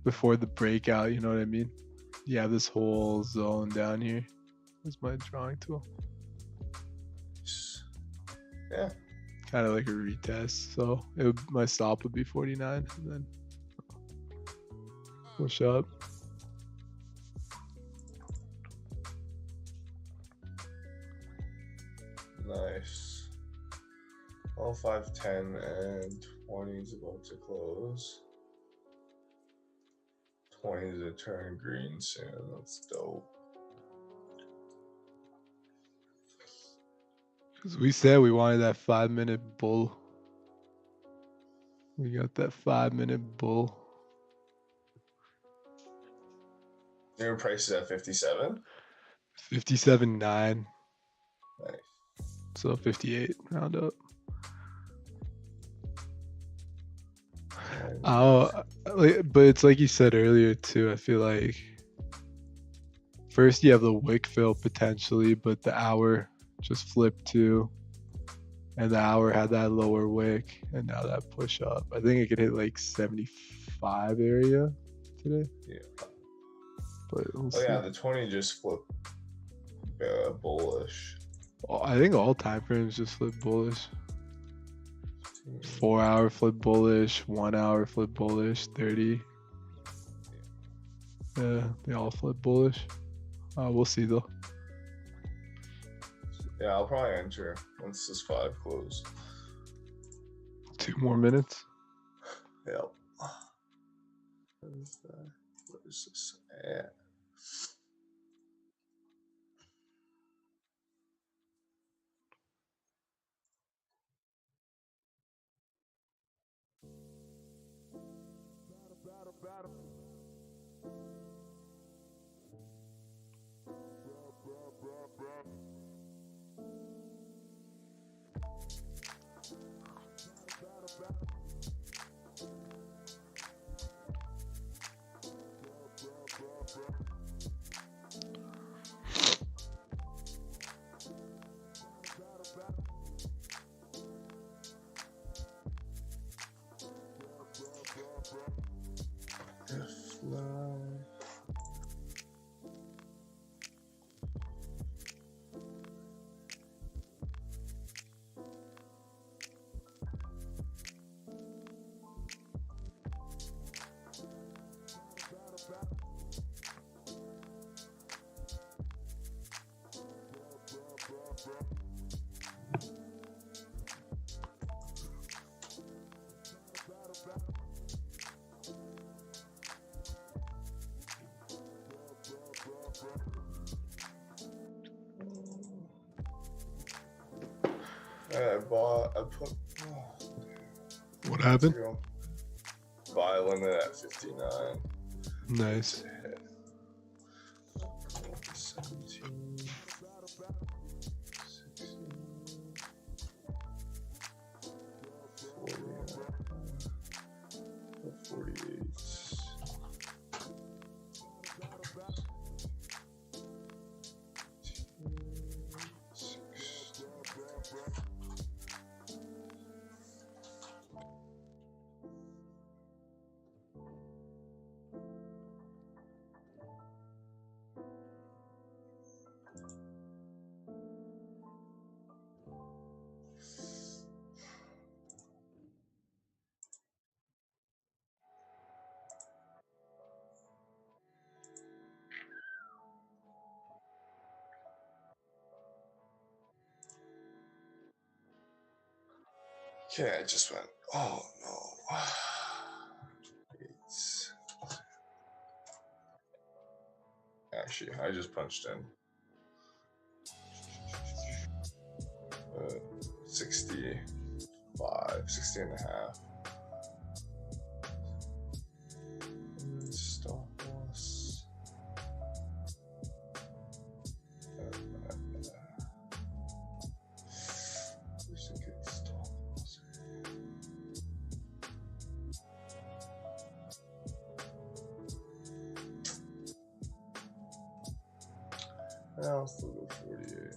Speaker 1: before the breakout, you know what I mean? You have this whole zone down here. Where's my drawing tool?
Speaker 3: Yeah.
Speaker 1: Kind of like a retest. So my stop would be 49. And then push up.
Speaker 3: Nice. All 5, 10, and 20 is about to close. 20 to turn green soon. That's dope.
Speaker 1: Because we said we wanted that 5-minute bull. We got that 5-minute bull.
Speaker 3: Your price is at 57?
Speaker 1: 57.9.
Speaker 3: Nice.
Speaker 1: So 58, round up. Oh, but it's like you said earlier too. I feel like first you have the wick fill potentially, but the hour just flipped too, and the hour had that lower wick, and now that push up. I think it could hit like 75 area today.
Speaker 3: Yeah.
Speaker 1: But we'll
Speaker 3: Oh
Speaker 1: see.
Speaker 3: yeah, the 20 just flipped bullish.
Speaker 1: I think all time frames just flip bullish. 4 hour flip bullish, 1 hour flip bullish, 30. Yeah, they all flip bullish. We'll see though.
Speaker 3: Yeah, I'll probably enter once this 5 close.
Speaker 1: 2 more minutes.
Speaker 3: Yep. What is this? Yeah. I put.
Speaker 1: What happened?
Speaker 3: Buy limit at 59.
Speaker 1: Nice.
Speaker 3: 17, 16, 48. Okay, I just went. Oh no. It's, actually, I just punched in 65, 60 and a half. Stop loss. I'll still go 48.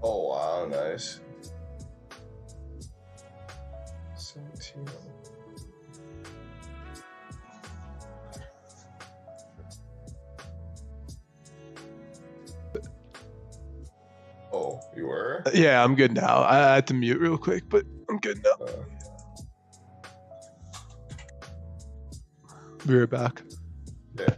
Speaker 3: Oh wow, nice. Oh, you were?
Speaker 1: Yeah, I'm good now. I had to mute real quick, but I'm good now. Be right back.
Speaker 3: Yeah.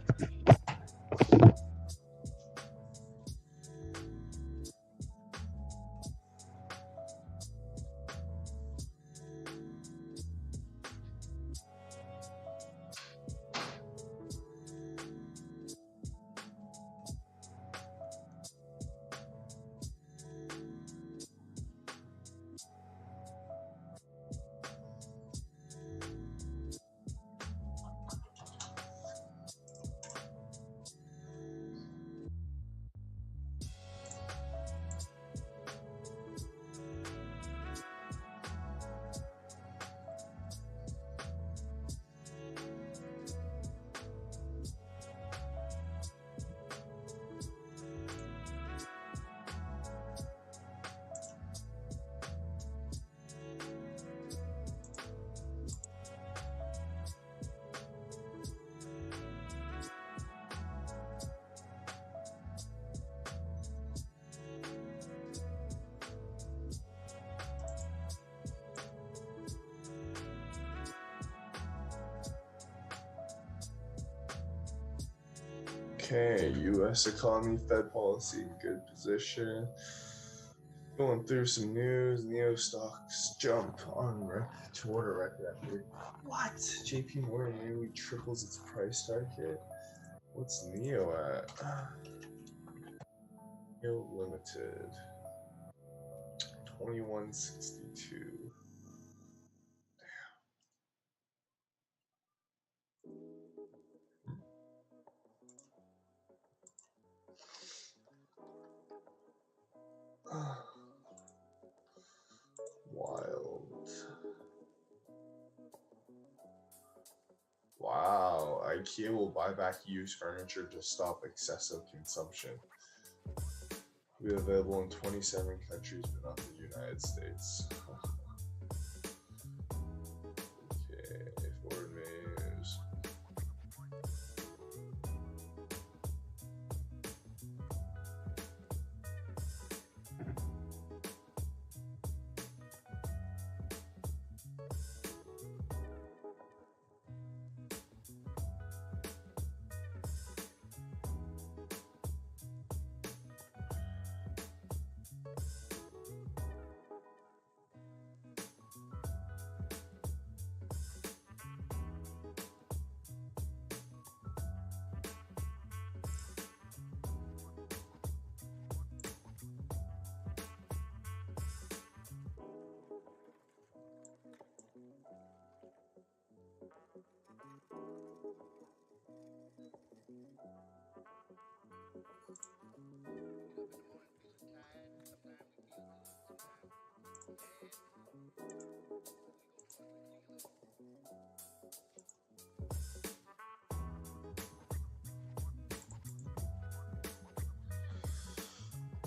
Speaker 3: Okay, U.S. economy, Fed policy in good position. Going through some news, Neo stocks jump on toward a record after what? JP Morgan nearly triples its price target. What's Neo at? Neo Limited, 2162. Wild. Wow, IKEA will buy back used furniture to stop excessive consumption. Will be available in 27 countries, but not the United States. Okay, forward news.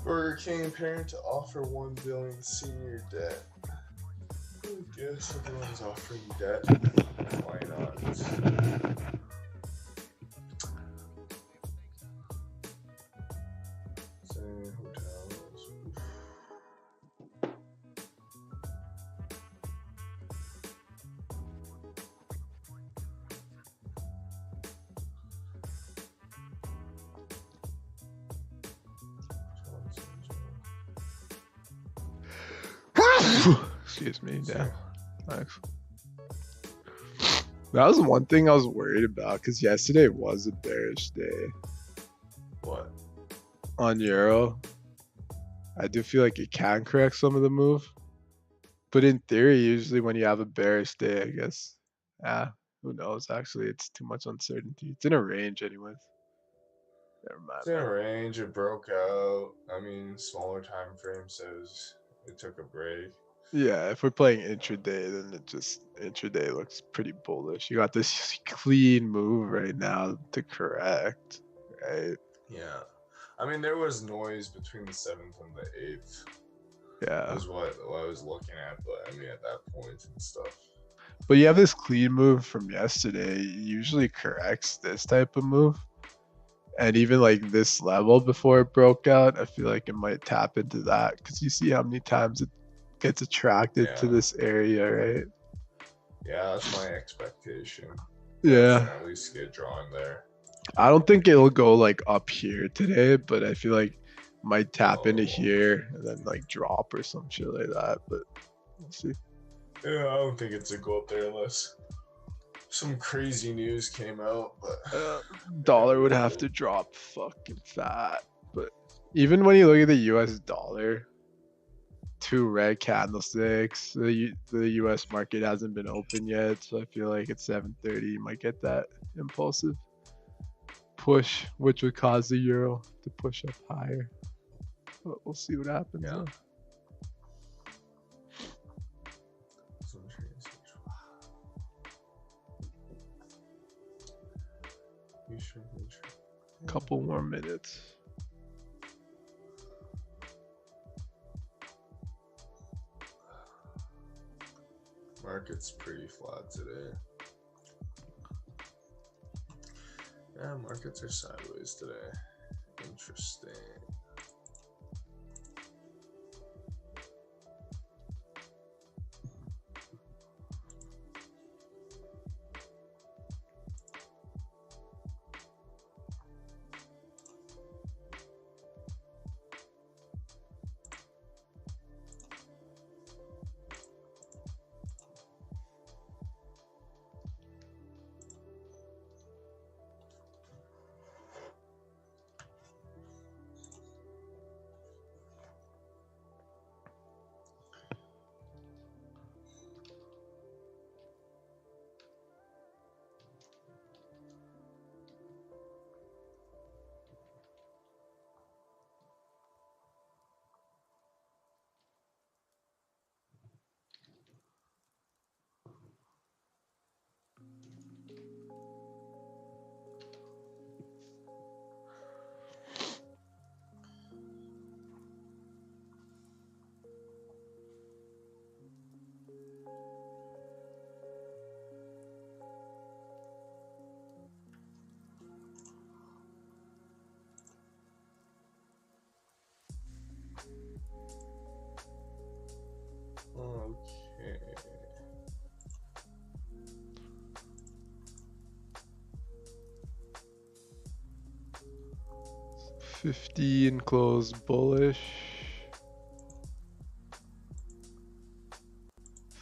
Speaker 3: Burger King parent to offer $1 billion senior debt. I guess everyone's offering debt. Why not? Same hotels.
Speaker 1: Excuse me. Damn. Thanks. That was one thing I was worried about because yesterday was a bearish day.
Speaker 3: What?
Speaker 1: On Euro. I do feel like it can correct some of the move. But in theory, usually when you have a bearish day, I guess, who knows? Actually, it's too much uncertainty. It's in a range anyways. Never mind.
Speaker 3: It's in a range. It broke out. I mean, smaller time frame says it took a break.
Speaker 1: Yeah, if we're playing intraday, then it just intraday looks pretty bullish. You got this clean move right now to correct, right?
Speaker 3: Yeah. I mean, there was noise between the 7th and the 8th.
Speaker 1: Yeah.
Speaker 3: Was what I was looking at, but I mean, at that point and stuff.
Speaker 1: But you have this clean move from yesterday. It usually corrects this type of move. And even like this level before it broke out, I feel like it might tap into that because you see how many times it gets attracted to
Speaker 3: Yeah.
Speaker 1: this area, right?
Speaker 3: Yeah, that's my expectation.
Speaker 1: Yeah.
Speaker 3: Definitely skid drawing there.
Speaker 1: I don't think it'll go like up here today, but I feel like might tap into
Speaker 3: Oh.
Speaker 1: here and then like drop or some shit like that. But we'll see.
Speaker 3: Yeah, I don't think it's a go up there unless some crazy news came out. But
Speaker 1: Dollar would have to drop fucking fat. But even when you look at the US dollar, 2 red candlesticks, the US market hasn't been open yet, so I feel like at 7:30 you might get that impulsive push, which would cause the euro to push up higher. But we'll see what happens.
Speaker 3: Yeah.
Speaker 1: Though. Couple more minutes.
Speaker 3: Market's pretty flat today. Yeah, markets are sideways today. Interesting. Okay.
Speaker 1: 15 close bullish.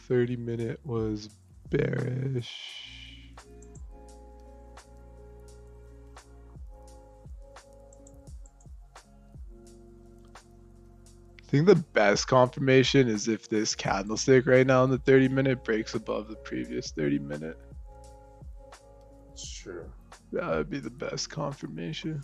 Speaker 1: 30-minute was bearish. I think the best confirmation is if this candlestick right now in the 30-minute breaks above the previous 30-minute.
Speaker 3: It's true.
Speaker 1: That would be the best confirmation.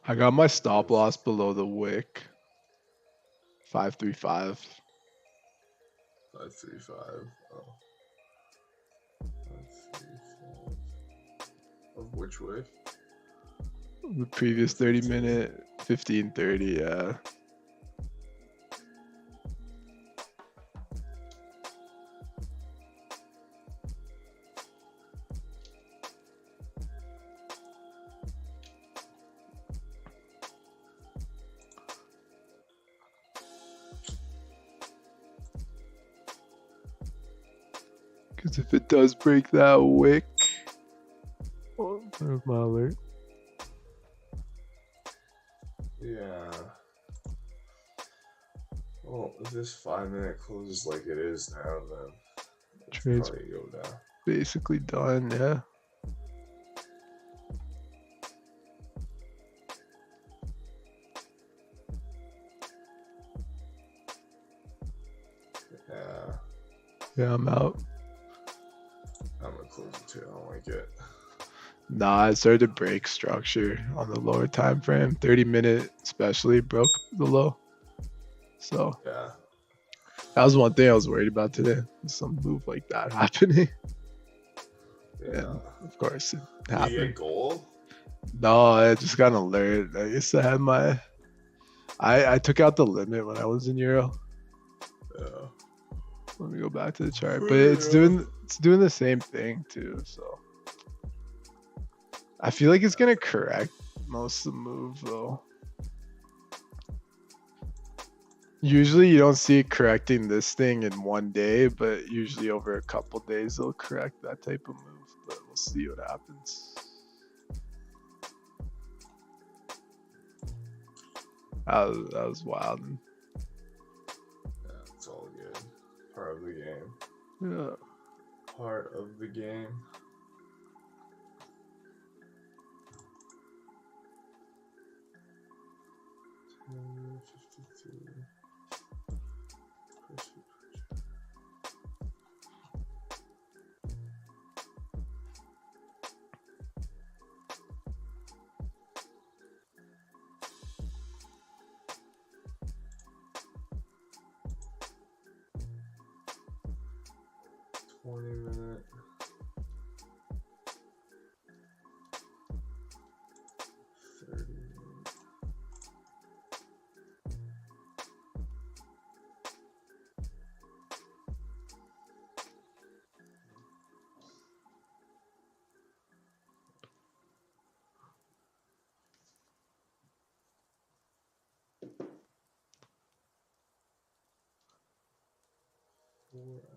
Speaker 1: I got my stop loss below the wick. 535.
Speaker 3: 535. Oh. 535. Of which way?
Speaker 1: The previous 30-minute, 1530, yeah. Because if it does break that wick, oh, where's my alert?
Speaker 3: Yeah. Well, if this 5-minute closes like it is now, then it's
Speaker 1: Trade's
Speaker 3: probably go down.
Speaker 1: basically done, yeah.
Speaker 3: Yeah.
Speaker 1: Yeah, I'm out.
Speaker 3: I'm gonna close it too. I don't like it.
Speaker 1: Nah, it started to break structure on the lower time frame. 30-minute especially broke the low. So
Speaker 3: Yeah.
Speaker 1: that was one thing I was worried about today. Some move like that happening.
Speaker 3: Yeah.
Speaker 1: And of course it
Speaker 3: Did you
Speaker 1: happened.
Speaker 3: get gold?
Speaker 1: No, I just got an alert. I guess I had my I took out the limit when I was in Euro.
Speaker 3: Yeah.
Speaker 1: Let me go back to the chart. But it's doing the same thing too, so I feel like it's gonna correct most of the move though. Usually you don't see it correcting this thing in one day, but usually over a couple days they'll correct that type of move. But we'll see what happens. That was wild.
Speaker 3: Yeah, it's all good. Part of the game.
Speaker 1: Yeah.
Speaker 3: Part of the game. Minute.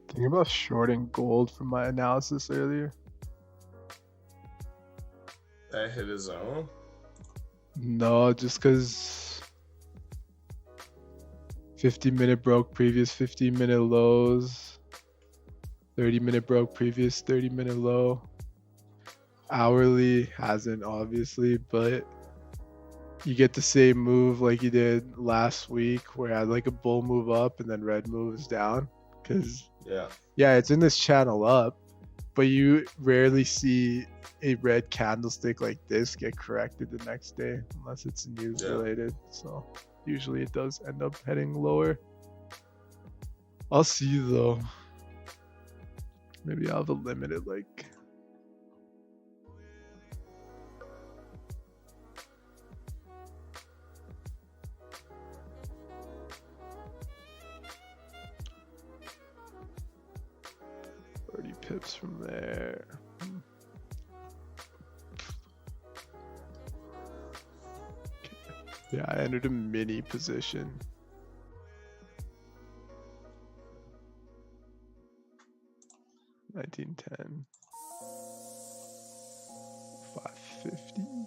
Speaker 1: Thinking about shorting gold from my analysis earlier.
Speaker 3: That hit his zone?
Speaker 1: No, just because 50-minute broke previous 15-minute lows. 30-minute broke previous 30-minute low. Hourly hasn't, obviously, but you get the same move like you did last week where I had like a bull move up and then red moves down. Because,
Speaker 3: Yeah.
Speaker 1: yeah, it's in this channel up. but you rarely see a red candlestick like this get corrected the next day unless it's news related. So usually it does end up heading lower. I'll see though. Maybe I'll have a limit at like pips from there. Yeah, I entered a mini position. $19.10. $5.50.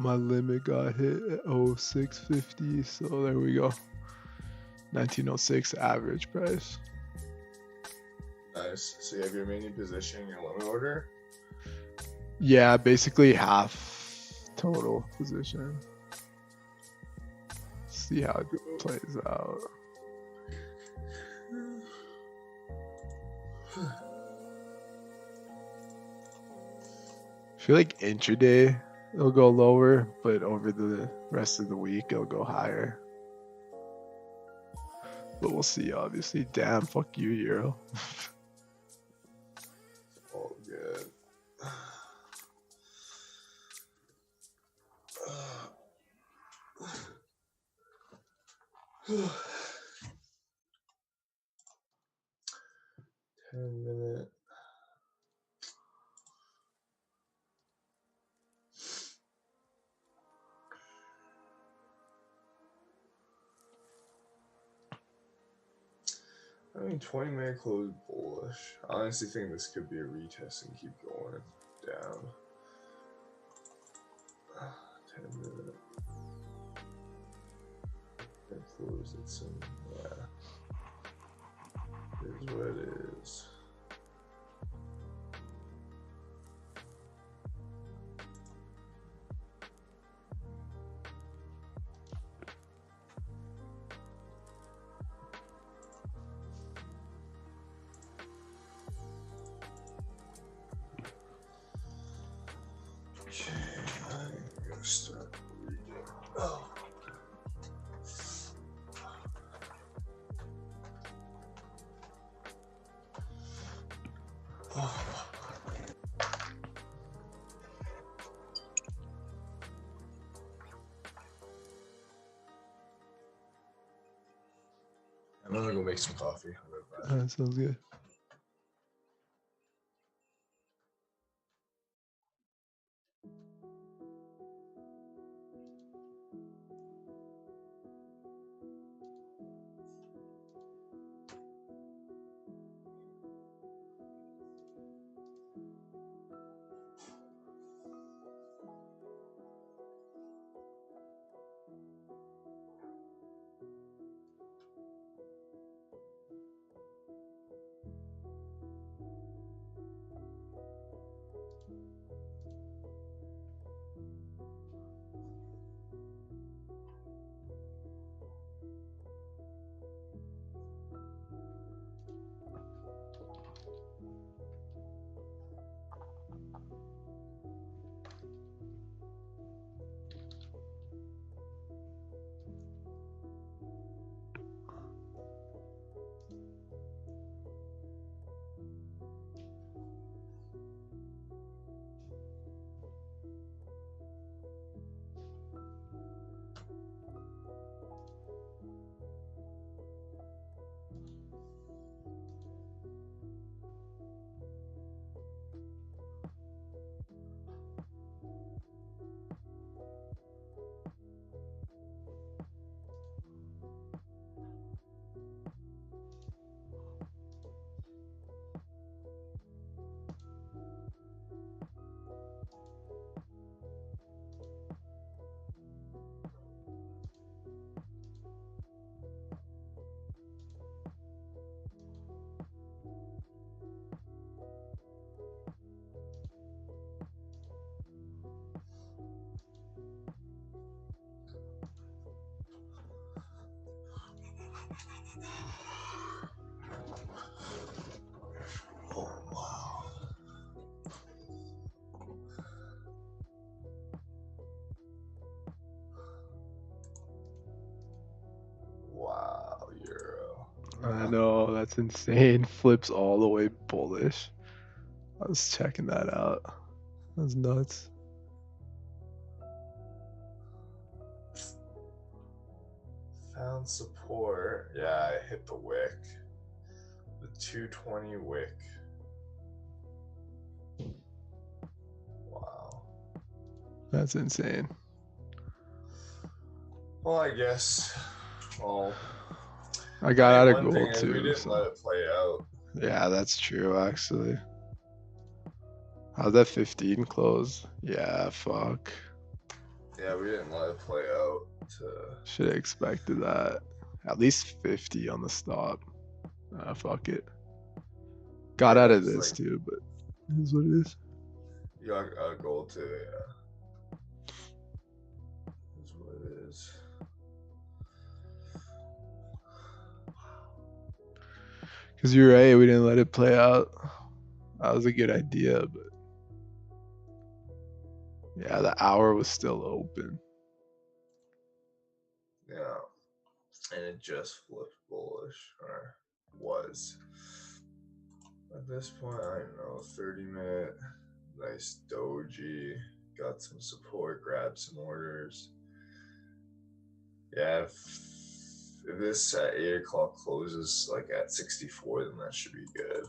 Speaker 1: My limit got hit at 0650, so there we go. 1906 average price.
Speaker 3: Nice. So you have your mini position, your limit order?
Speaker 1: Yeah, basically half total position. See how it plays out. I feel like intraday it'll go lower, but over the rest of the week it'll go higher. But we'll see, obviously. Damn, fuck you, Euro.
Speaker 3: All good. $10-minute. I mean, 20-minute close bullish. I honestly think this could be a retest and keep going down. 10-minute. Close it some. Yeah. Here's what it is. Okay, I'm gonna start reading. Oh. I'm gonna go make some coffee. I'll be right back.
Speaker 1: Sounds good.
Speaker 3: Oh wow. Wow, Euro.
Speaker 1: I know, that's insane. Flips all the way bullish. I was checking that out. That's nuts.
Speaker 3: Found support. Yeah, I hit the wick. The 220 wick. Wow.
Speaker 1: That's insane.
Speaker 3: Well, I guess. Well,
Speaker 1: I got out of
Speaker 3: one thing
Speaker 1: gold
Speaker 3: is we
Speaker 1: too.
Speaker 3: didn't
Speaker 1: So.
Speaker 3: let it play out.
Speaker 1: Yeah, that's true actually. How'd that 15 close? Yeah, fuck.
Speaker 3: Yeah, we didn't let it play out.
Speaker 1: Should have expected that. At least 50 on the stop. Fuck it. Got
Speaker 3: Yeah,
Speaker 1: out of
Speaker 3: it's
Speaker 1: this
Speaker 3: like-
Speaker 1: too, but it is what it is.
Speaker 3: You got gold too, yeah. That's what it is.
Speaker 1: Because you're right, we didn't let it play out. That was a good idea, but yeah, the hour was still open.
Speaker 3: Yeah. And it just flipped bullish, or was. At this point, I don't know, 30-minute, nice doji, got some support, grabbed some orders. Yeah, if this at 8 o'clock closes like at 64, then that should be good.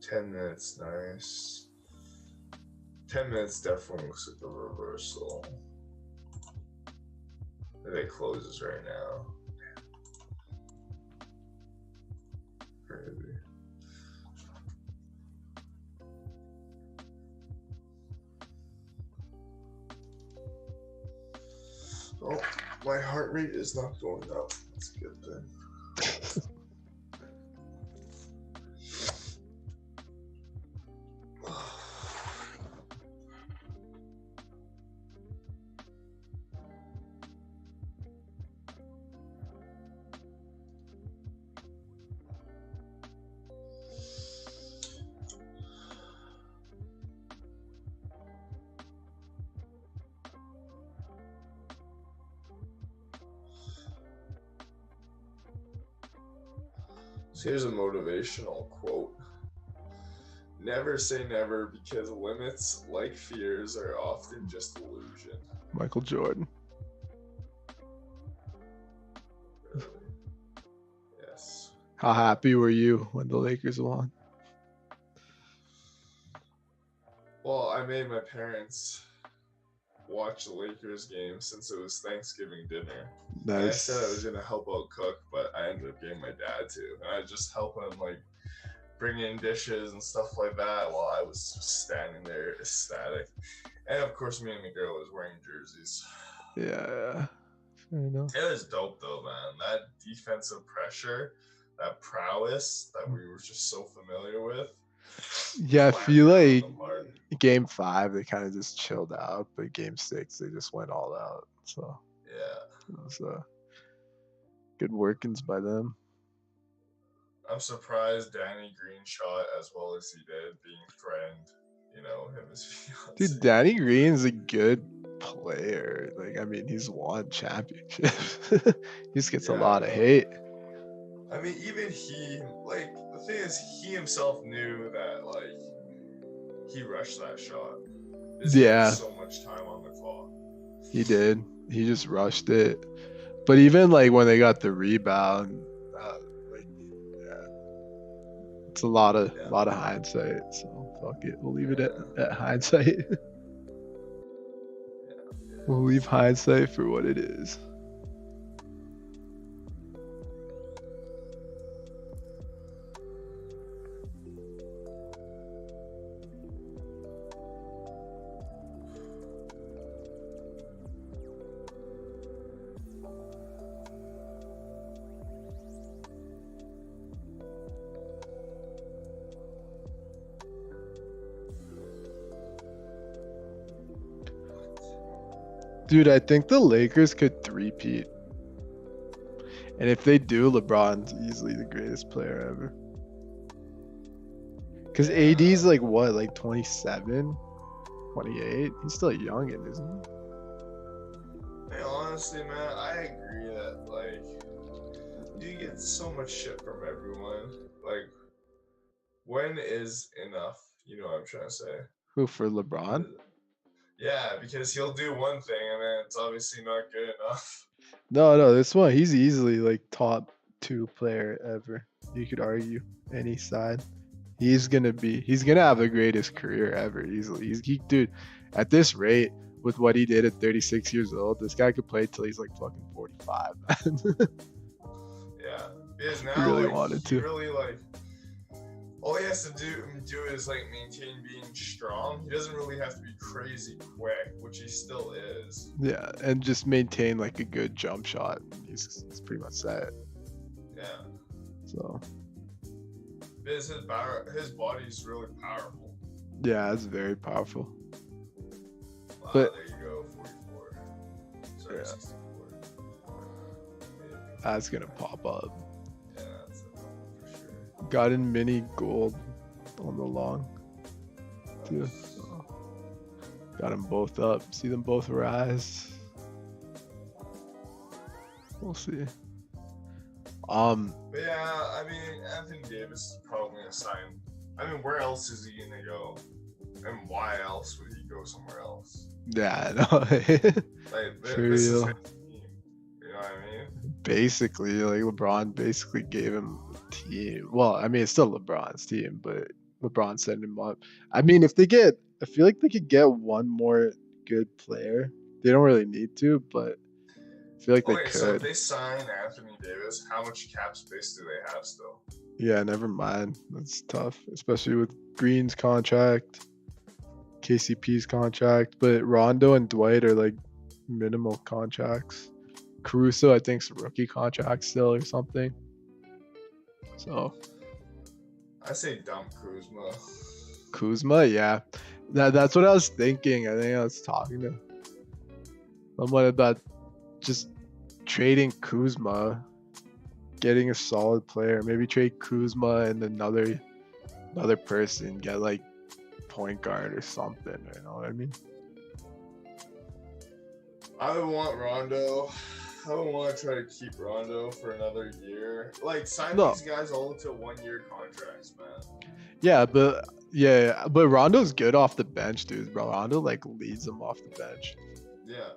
Speaker 3: 10 minutes, nice. 10 minutes definitely looks like a reversal. If it closes right now. Crazy. Oh, my heart rate is not going up. That's a good thing. So here's a motivational quote. Never say never because limits, like fears, are often just illusion.
Speaker 1: Michael Jordan.
Speaker 3: Really. Yes.
Speaker 1: How happy were you when the Lakers won?
Speaker 3: Well, I made my parents watch the Lakers game since it was Thanksgiving dinner. And I said I was gonna help out cook, but I ended up getting my dad to, and I just help him like bring in dishes and stuff like that while I was just standing there ecstatic. And of course, me and the girl was wearing jerseys.
Speaker 1: Yeah. Fair enough.
Speaker 3: It was dope though, man. That defensive pressure, that prowess that we were just so familiar with.
Speaker 1: Yeah, I feel
Speaker 3: Slammed
Speaker 1: like
Speaker 3: them hard.
Speaker 1: game 5 they kind of just chilled out, but game 6 they just went all out. So
Speaker 3: Yeah.
Speaker 1: it was good workings by them.
Speaker 3: I'm surprised Danny Green shot as well as he did, being threatened, you know, him as fiance.
Speaker 1: Dude, Danny Green's a good player. Like, I mean, he's won championships. He just gets a
Speaker 3: Yeah,
Speaker 1: lot
Speaker 3: I
Speaker 1: of
Speaker 3: know.
Speaker 1: hate.
Speaker 3: I mean, even he, like, the thing is, he himself knew that, like, he rushed that shot. He
Speaker 1: Yeah.
Speaker 3: had so much time on the clock.
Speaker 1: He did. He just rushed it. But even like when they got the rebound, like, yeah, it's a lot of hindsight. So fuck it, we'll leave it at hindsight. We'll leave hindsight for what it is. Dude, I think the Lakers could three-peat. And if they do, LeBron's easily the greatest player ever. Because
Speaker 3: Yeah.
Speaker 1: AD's like what, like 27, 28? He's still young, isn't
Speaker 3: Hey, honestly, man, I agree that like you get so much shit from everyone. Like, when is enough? You know what I'm trying to say?
Speaker 1: he? Who, for LeBron?
Speaker 3: Yeah, because he'll do one thing and then it's obviously not good enough.
Speaker 1: No, this one, he's easily like top 2 player ever. You could argue any side. He's gonna have the greatest career ever easily. Dude, at this rate, with what he did at 36 years old, this guy could play till he's like fucking 45.
Speaker 3: Yeah, because now
Speaker 1: He really
Speaker 3: like,
Speaker 1: wanted
Speaker 3: he
Speaker 1: to.
Speaker 3: really like all he has to do is like maintain being strong. He doesn't really have to be crazy quick, which he still is.
Speaker 1: Yeah, and just maintain like a good jump shot. He's pretty much set.
Speaker 3: Yeah,
Speaker 1: So
Speaker 3: because his body's really powerful.
Speaker 1: yeah, it's very powerful.
Speaker 3: Wow,
Speaker 1: But-
Speaker 3: there you go, 44. Sorry,
Speaker 1: Yeah.
Speaker 3: 64.
Speaker 1: That's gonna pop up.
Speaker 3: Yeah, that's a problem for sure.
Speaker 1: Got in mini gold on the long too. So got them both up. See them both rise. We'll see.
Speaker 3: But yeah, I mean, Anthony Davis is probably gonna sign. I mean, where else is he gonna go? And why else would he go somewhere else?
Speaker 1: Yeah, I know.
Speaker 3: Like,
Speaker 1: For
Speaker 3: this is
Speaker 1: real.
Speaker 3: his team. You know what I mean?
Speaker 1: Basically, like LeBron basically gave him a team. Well, I mean, it's still LeBron's team, but LeBron sent him up. I mean, I feel like they could get one more good player. They don't really need to, but I feel like they
Speaker 3: Okay, so if
Speaker 1: could.
Speaker 3: they sign Anthony Davis, how much cap space do they have still?
Speaker 1: Yeah, never mind. That's tough, especially with Green's contract, KCP's contract. But Rondo and Dwight are like minimal contracts. Caruso, I think, is a rookie contract still or something. So
Speaker 3: I say dump Kuzma.
Speaker 1: Kuzma, yeah, that's what I was thinking. I think I was talking to someone about just trading Kuzma, getting a solid player. Maybe trade Kuzma and another person, get like point guard or something. You know what I mean?
Speaker 3: I would want Rondo. I would want to try to keep Rondo for another year. Like, sign
Speaker 1: No.
Speaker 3: these guys all to 1-year contracts, man.
Speaker 1: Yeah, but Rondo's good off the bench, dude. Bro, Rondo like leads them off the bench.
Speaker 3: Yeah.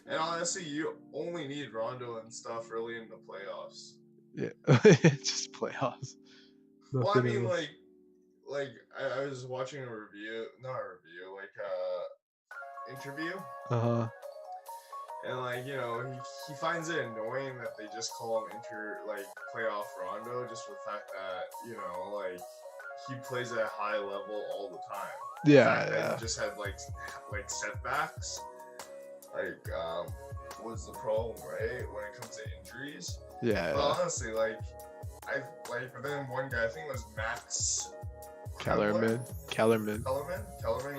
Speaker 3: And honestly, you only need Rondo and stuff really in the playoffs.
Speaker 1: Yeah, just playoffs.
Speaker 3: Well, I
Speaker 1: Nothing
Speaker 3: mean,
Speaker 1: else.
Speaker 3: like I was watching a review, not a review, like interview,
Speaker 1: Uh-huh.
Speaker 3: and like, you know, he finds it annoying that they just call him playoff Rondo, just for the fact that, you know, like, he plays at a high level all the time. The
Speaker 1: Yeah,
Speaker 3: fact that
Speaker 1: yeah.
Speaker 3: he just had like setbacks. Like, what's the problem, right? When it comes to injuries.
Speaker 1: Yeah,
Speaker 3: But
Speaker 1: yeah.
Speaker 3: honestly, but then one guy, I think it was Max
Speaker 1: Kellerman.
Speaker 3: Kellerman,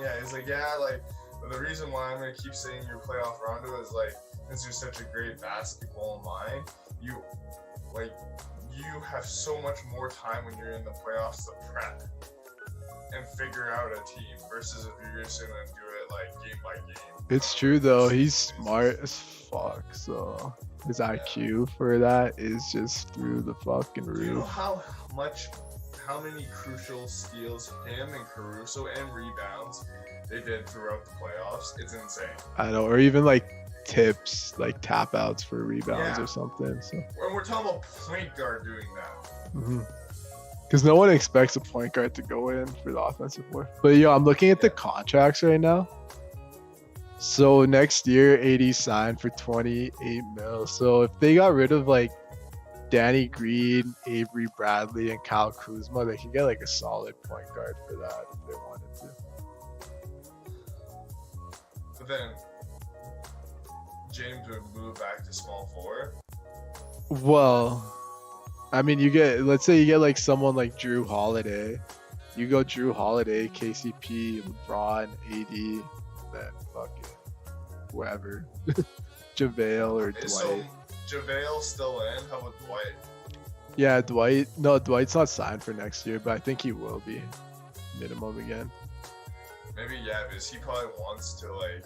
Speaker 3: yeah, he's like, yeah, like, but the reason why I'm gonna keep saying you're playoff Rondo is like, since you're such a great basketball mind, you have so much more time when you're in the playoffs to prep and figure out a team versus if you're just gonna do it like game by game.
Speaker 1: It's true though. He's smart as fuck. So his IQ for that is just through the fucking
Speaker 3: Do you know
Speaker 1: roof.
Speaker 3: how many crucial steals him and Caruso and rebounds they did throughout the playoffs? It's insane.
Speaker 1: I know, or even like tips, like tap outs for rebounds
Speaker 3: Yeah.
Speaker 1: or something. So.
Speaker 3: When we're talking about point guard doing that.
Speaker 1: Because no one expects a point guard to go in for the offensive work. But yo, I'm looking at the contracts right now. So next year, 80 signed for 28 mil. So if they got rid of like Danny Green, Avery Bradley, and Kyle Kuzma, they could get like a solid point guard for that if they wanted to.
Speaker 3: But then James would move back to small forward.
Speaker 1: Well, I mean, let's say you get like someone like Drew Holiday. You go Drew Holiday, KCP, LeBron, AD, then fuck it. whoever, JaVale or Dwight.
Speaker 3: So JaVale still in? How about Dwight?
Speaker 1: Yeah, Dwight. No, Dwight's not signed for next year, but I think he will be minimum again.
Speaker 3: Maybe, yeah, because he probably wants to like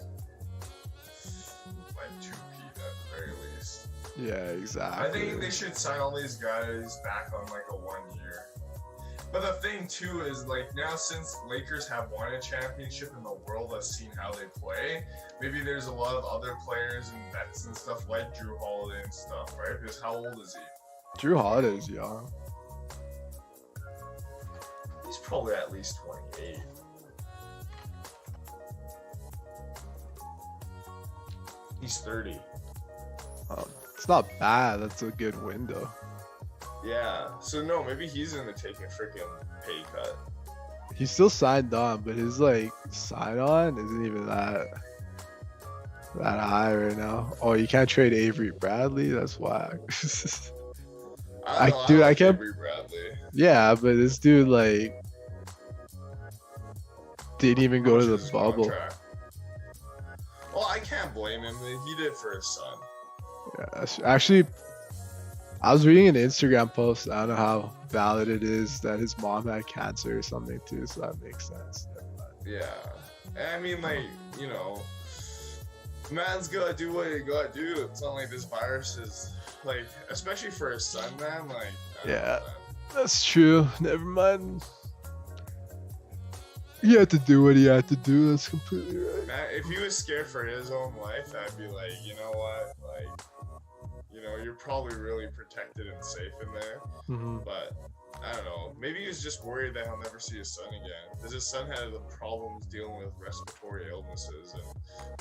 Speaker 3: 2P at the very least.
Speaker 1: Yeah, exactly.
Speaker 3: I think they should sign all these guys back on like a 1 year. But the thing too is like now since Lakers have won a championship and the world has seen how they play, maybe there's a lot of other players and vets and stuff like Drew Holiday and stuff, right? Because how old is he?
Speaker 1: Drew Holiday's young.
Speaker 3: He's probably at least 28. He's 30.
Speaker 1: It's not bad. That's a good window.
Speaker 3: Yeah. So no, maybe he's gonna take a freaking pay cut.
Speaker 1: He's still signed on, but his like sign on isn't even that high right now. Oh, you can't trade Avery Bradley. That's whack.
Speaker 3: I
Speaker 1: can't.
Speaker 3: Avery Bradley.
Speaker 1: Yeah, but this dude like didn't even go to the bubble.
Speaker 3: Contract? Well, I can't blame him. He did it for his son.
Speaker 1: Yeah, actually, I was reading an Instagram post. I don't know how valid it is that his mom had cancer or something too, so that makes sense.
Speaker 3: Yeah, and I mean, like, you know, man's gotta do what he gotta do. It's not like this virus is like, especially for his son, man. Like,
Speaker 1: yeah, that's true. Never mind. He had to do what he had to do. That's completely right.
Speaker 3: Man, if he was scared for his own life, I'd be like, you know what, like, you know, you're probably really protected and safe in there.
Speaker 1: Mm-hmm.
Speaker 3: But I don't know. Maybe he was just worried that he'll never see his son again. Because his son had the problems dealing with respiratory illnesses and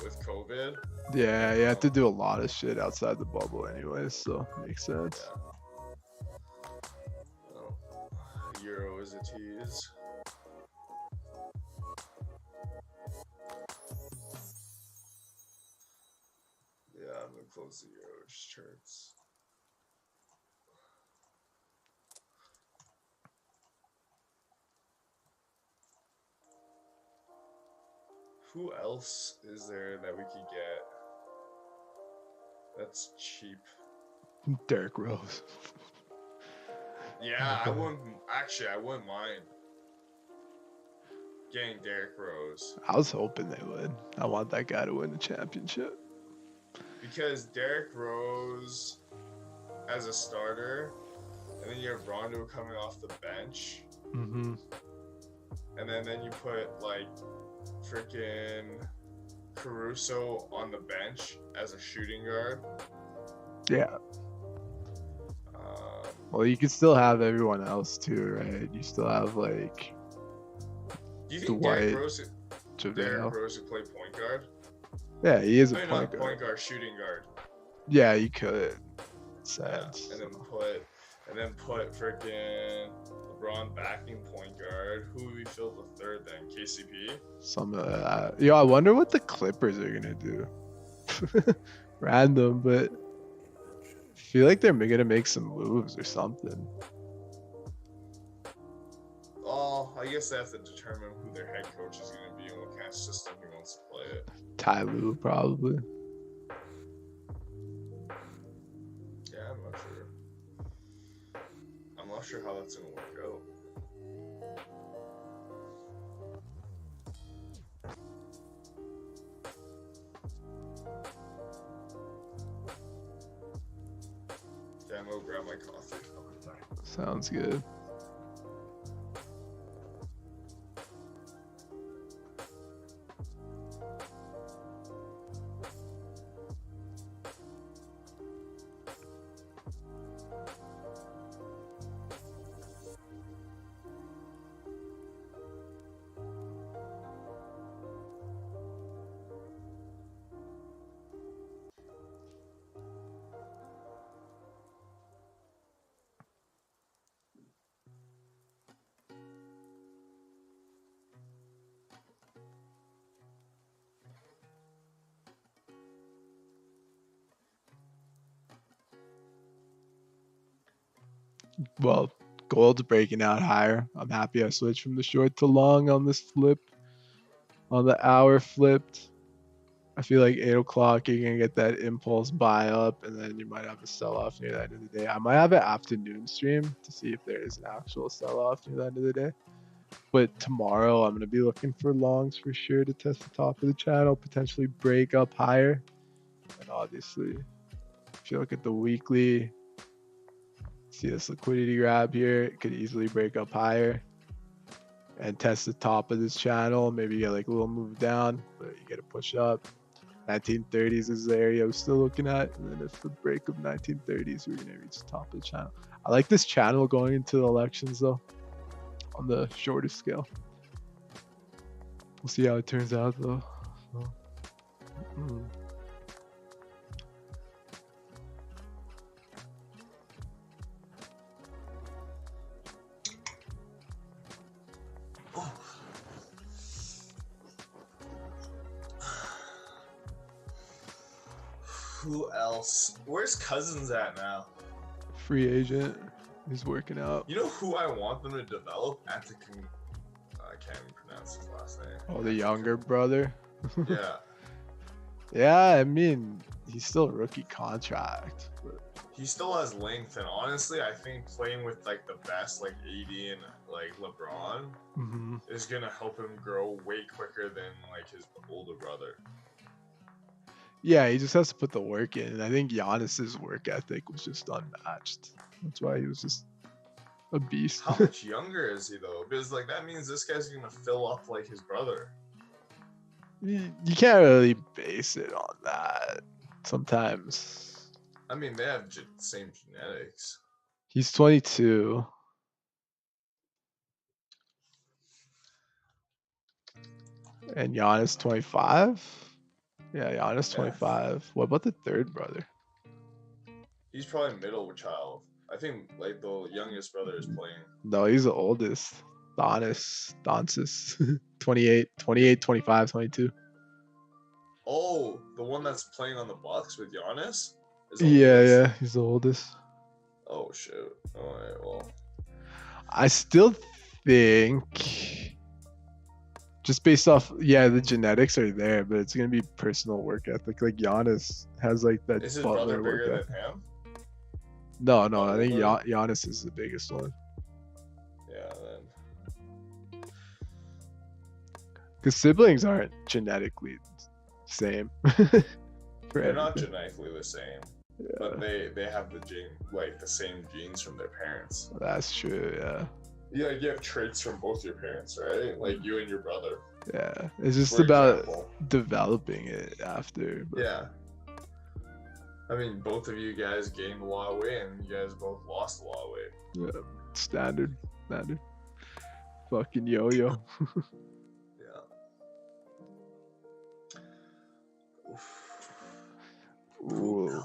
Speaker 3: with COVID.
Speaker 1: Yeah, he had to do a lot of shit outside the bubble anyway, so makes sense.
Speaker 3: Yeah. Oh, Euro is a tease. Yeah, I'm gonna close the Euros charts. Who else is there that we could get that's cheap?
Speaker 1: Derrick Rose.
Speaker 3: Yeah, I wouldn't mind getting Derrick Rose.
Speaker 1: I was hoping they would. I want that guy to win the championship.
Speaker 3: Because Derrick Rose as a starter, and then you have Rondo coming off the bench,
Speaker 1: Mm-hmm.
Speaker 3: and then you put like freaking Caruso on the bench as a shooting guard.
Speaker 1: Yeah. Well, you can still have everyone else too, right? You still have like
Speaker 3: Do you think
Speaker 1: Dwight,
Speaker 3: Derrick Rose
Speaker 1: JaVale.
Speaker 3: would play point guard?
Speaker 1: Yeah, he is a
Speaker 3: I mean,
Speaker 1: point
Speaker 3: not
Speaker 1: guard.
Speaker 3: point guard, shooting guard.
Speaker 1: Yeah, you could. Sense.
Speaker 3: Yeah, and then put freaking LeBron backing point guard. Who would we fill the third then? KCP?
Speaker 1: Some of that. Yo, I wonder what the Clippers are gonna do. Random, but I feel like they're gonna make some moves or something.
Speaker 3: Oh, I guess they have to determine who their head coach is going to be and what kind of system he wants to play it.
Speaker 1: Ty Lue, probably.
Speaker 3: Yeah, I'm not sure. I'm not sure how that's going to work out. Yeah, I'm going to grab my coffee.
Speaker 1: Sounds good. Well, gold's breaking out higher. I'm happy I switched from the short to long on this flip. On the hour flipped. I feel like 8 o'clock you're gonna get that impulse buy up, and then you might have a sell off near the end of the day. I might have an afternoon stream to see if there is an actual sell off near the end of the day. But tomorrow I'm gonna be looking for longs for sure to test the top of the channel, potentially break up higher. And obviously, if you look at the weekly, see this liquidity grab here, it could easily break up higher and test the top of this channel. Maybe you get like a little move down, but you get a push up. 1930s is the area I'm still looking at. And then if the break of 1930s, we're going to reach the top of the channel. I like this channel going into the elections though, on the shorter scale. We'll see how it turns out though.
Speaker 3: Who else? Where's Cousins at now?
Speaker 1: Free agent. He's working out.
Speaker 3: You know who I want them to develop? I can't even pronounce his last name.
Speaker 1: Oh, the younger brother.
Speaker 3: Yeah.
Speaker 1: Yeah, I mean, he's still a rookie contract. But
Speaker 3: He still has length, and honestly, I think playing with like the best, like AD and like LeBron, is gonna help him grow way quicker than like his older brother.
Speaker 1: Yeah, he just has to put the work in. And I think Giannis's work ethic was just unmatched. That's why he was just a beast.
Speaker 3: How much younger is he though? Because like that means this guy's gonna fill up like his brother.
Speaker 1: You can't really base it on that. Sometimes.
Speaker 3: I mean, they have same genetics.
Speaker 1: He's 22. And Giannis 25? Yeah, Giannis 25. What about the third brother?
Speaker 3: He's probably middle child. I think like the youngest brother is playing.
Speaker 1: No, he's the oldest. Doncic. 28, 25, 22.
Speaker 3: Oh, the one that's playing on the Bucks with Giannis?
Speaker 1: Yeah, he's the oldest.
Speaker 3: Oh shoot. Alright, well.
Speaker 1: I still think just based off the genetics are there, but it's gonna be personal work ethic. Like Giannis has like that.
Speaker 3: Is his brother bigger than him?
Speaker 1: No, I think Giannis is the biggest one.
Speaker 3: Yeah, then.
Speaker 1: Because siblings aren't genetically same.
Speaker 3: They're not genetically the same, but they have the same genes from their parents.
Speaker 1: That's true. Yeah.
Speaker 3: Yeah, you have traits from both your parents, right? Like you and your brother.
Speaker 1: Yeah, it's just about developing it after. But...
Speaker 3: Yeah. I mean, both of you guys gained a lot of weight, and you guys both lost a lot of weight.
Speaker 1: Yeah, standard. Fucking yo-yo.
Speaker 3: Yeah.
Speaker 1: Ooh,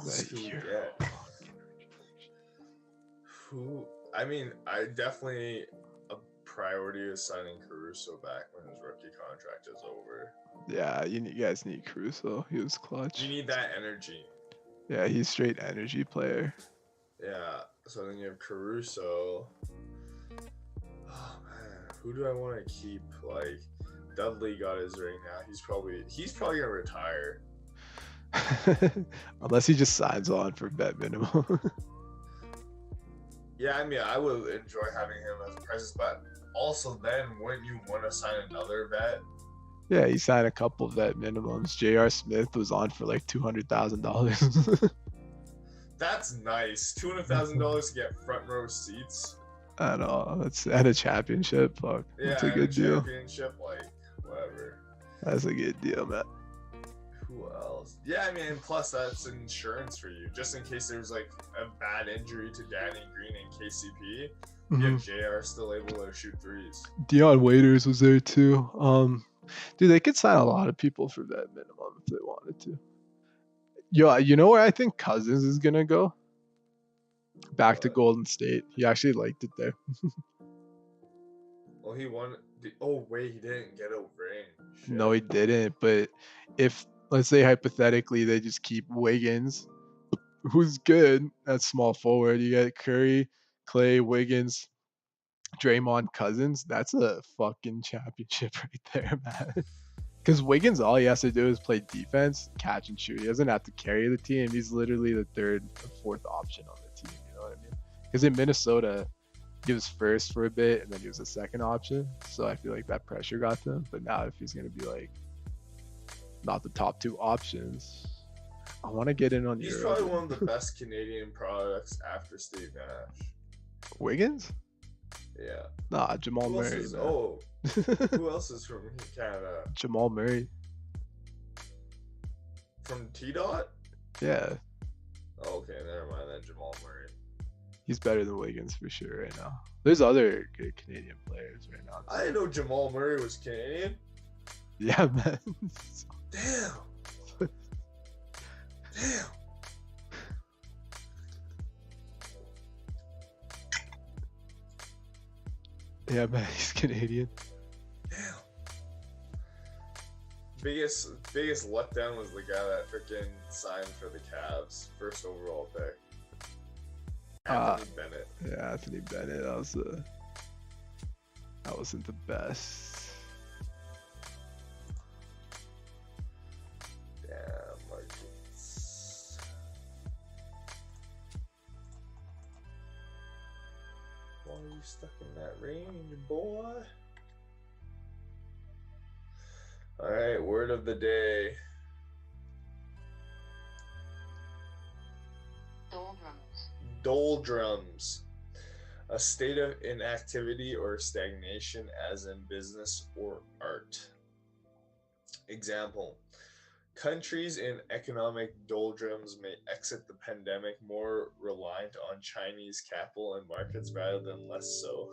Speaker 3: I mean, I definitely a priority is signing Caruso back when his rookie contract is over.
Speaker 1: Yeah, you guys need Caruso. He was clutch.
Speaker 3: You need that energy.
Speaker 1: Yeah, he's straight energy player.
Speaker 3: Yeah, so then you have Caruso. Oh man, who do I want to keep? Like, Dudley got his ring now. He's probably gonna retire.
Speaker 1: Unless he just signs on for vet minimum.
Speaker 3: Yeah, I mean, I would enjoy having him as a presence, but also then wouldn't you want to sign another vet?
Speaker 1: Yeah, he signed a couple vet minimums. J.R. Smith was on for like $200,000.
Speaker 3: That's nice. $200,000 to get front row seats.
Speaker 1: I know. That's at a championship. Fuck.
Speaker 3: Yeah,
Speaker 1: that's a good deal.
Speaker 3: Championship, like whatever.
Speaker 1: That's a good deal, man.
Speaker 3: Who else? Yeah, I mean, plus that's insurance for you, just in case there's like a bad injury to Danny Green and KCP. You have JR still able to shoot threes.
Speaker 1: Dion Waiters was there too. Dude, they could sign a lot of people for that minimum if they wanted to. Yo, you know where I think Cousins is gonna go? Back to Golden State. He actually liked it there.
Speaker 3: Well, he won. Oh wait, he didn't get a ring. Shit.
Speaker 1: No, he didn't. But if let's say hypothetically they just keep Wiggins, who's good at small forward, you get Curry, Clay, Wiggins, Draymond, Cousins. That's a fucking championship right there, man. Because Wiggins, all he has to do is play defense, catch and shoot. He doesn't have to carry the team. He's literally the third or fourth option on the team. You know what I mean? Because in Minnesota, he was first for a bit, and then he was a second option. So I feel like that pressure got to him. But now if he's gonna be like not the top two options, I want to get in on
Speaker 3: He's
Speaker 1: Euro.
Speaker 3: probably one of the best Canadian products after Steve Nash.
Speaker 1: Wiggins?
Speaker 3: Yeah.
Speaker 1: Nah, Jamal
Speaker 3: Who else
Speaker 1: Murray.
Speaker 3: is?
Speaker 1: Man.
Speaker 3: Oh, who else is from Canada?
Speaker 1: Jamal Murray.
Speaker 3: From T Dot?
Speaker 1: Yeah,
Speaker 3: Oh, okay, never mind then. Jamal Murray.
Speaker 1: he's better than Wiggins for sure right now. There's other good Canadian players right now.
Speaker 3: I didn't know Jamal Murray was Canadian.
Speaker 1: Yeah, man.
Speaker 3: Damn. Damn.
Speaker 1: Yeah, man, he's Canadian.
Speaker 3: Damn. Biggest letdown was the guy that freaking signed for the Cavs, first overall pick. Anthony Bennett.
Speaker 1: Yeah, Anthony Bennett. That wasn't the best.
Speaker 3: Damn, Marcus. Why are you stuck in that range, boy? Alright, word of the day. Doldrums. A state of inactivity or stagnation, as in business or art. Example: countries in economic doldrums may exit the pandemic more reliant on Chinese capital and markets rather than less so.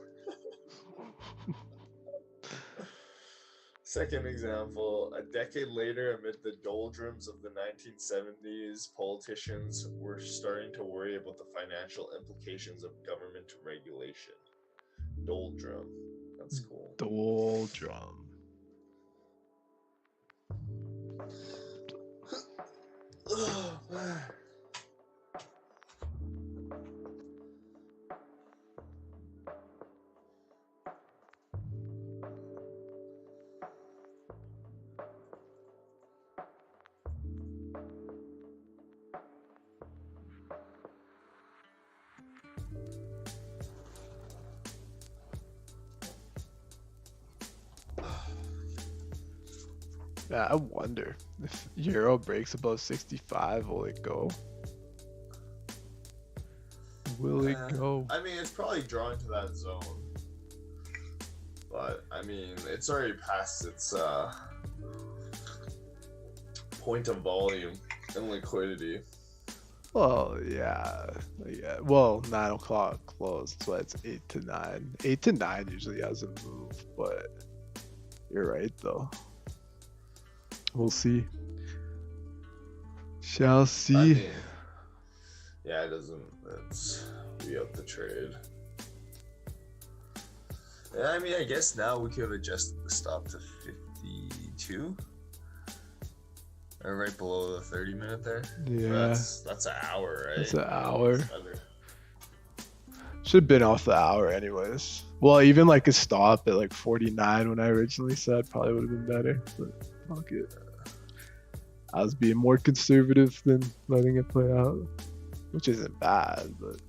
Speaker 3: Second example: a decade later, amid the doldrums of the 1970s, politicians were starting to worry about the financial implications of government regulation. Doldrum. That's cool.
Speaker 1: Doldrum.
Speaker 3: Oh, man.
Speaker 1: Yeah, I wonder if Euro breaks above 65, will it go? Will it go?
Speaker 3: I mean, it's probably drawing to that zone. But, I mean, it's already past its point of volume and liquidity.
Speaker 1: Well, yeah. Well, 9 o'clock close, so it's 8 to 9. 8 to 9 usually has a move, but you're right, though. We'll see. Shall see.
Speaker 3: I mean, yeah, it doesn't. It's be up the trade. Yeah, I mean, I guess now we could have adjusted the stop to 52. Or right below the 30-minute there.
Speaker 1: Yeah.
Speaker 3: That's an hour, right?
Speaker 1: That's an hour. Should have been off the hour anyways. Well, even like a stop at like 49 when I originally said probably would have been better. But fuck it. I was being more conservative than letting it play out, which isn't bad, but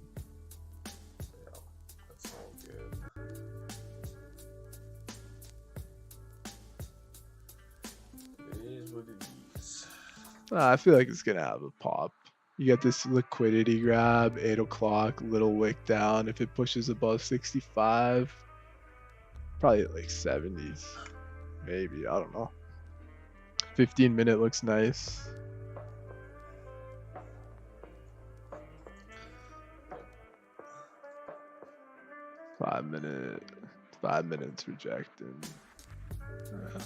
Speaker 3: yeah, that's all good. It is what it is.
Speaker 1: I feel like it's gonna have a pop. You get this liquidity grab, 8 o'clock, little wick down. If it pushes above 65, probably at like 70s, maybe. I don't know. 15-minute looks nice. Five minutes rejected. Yeah.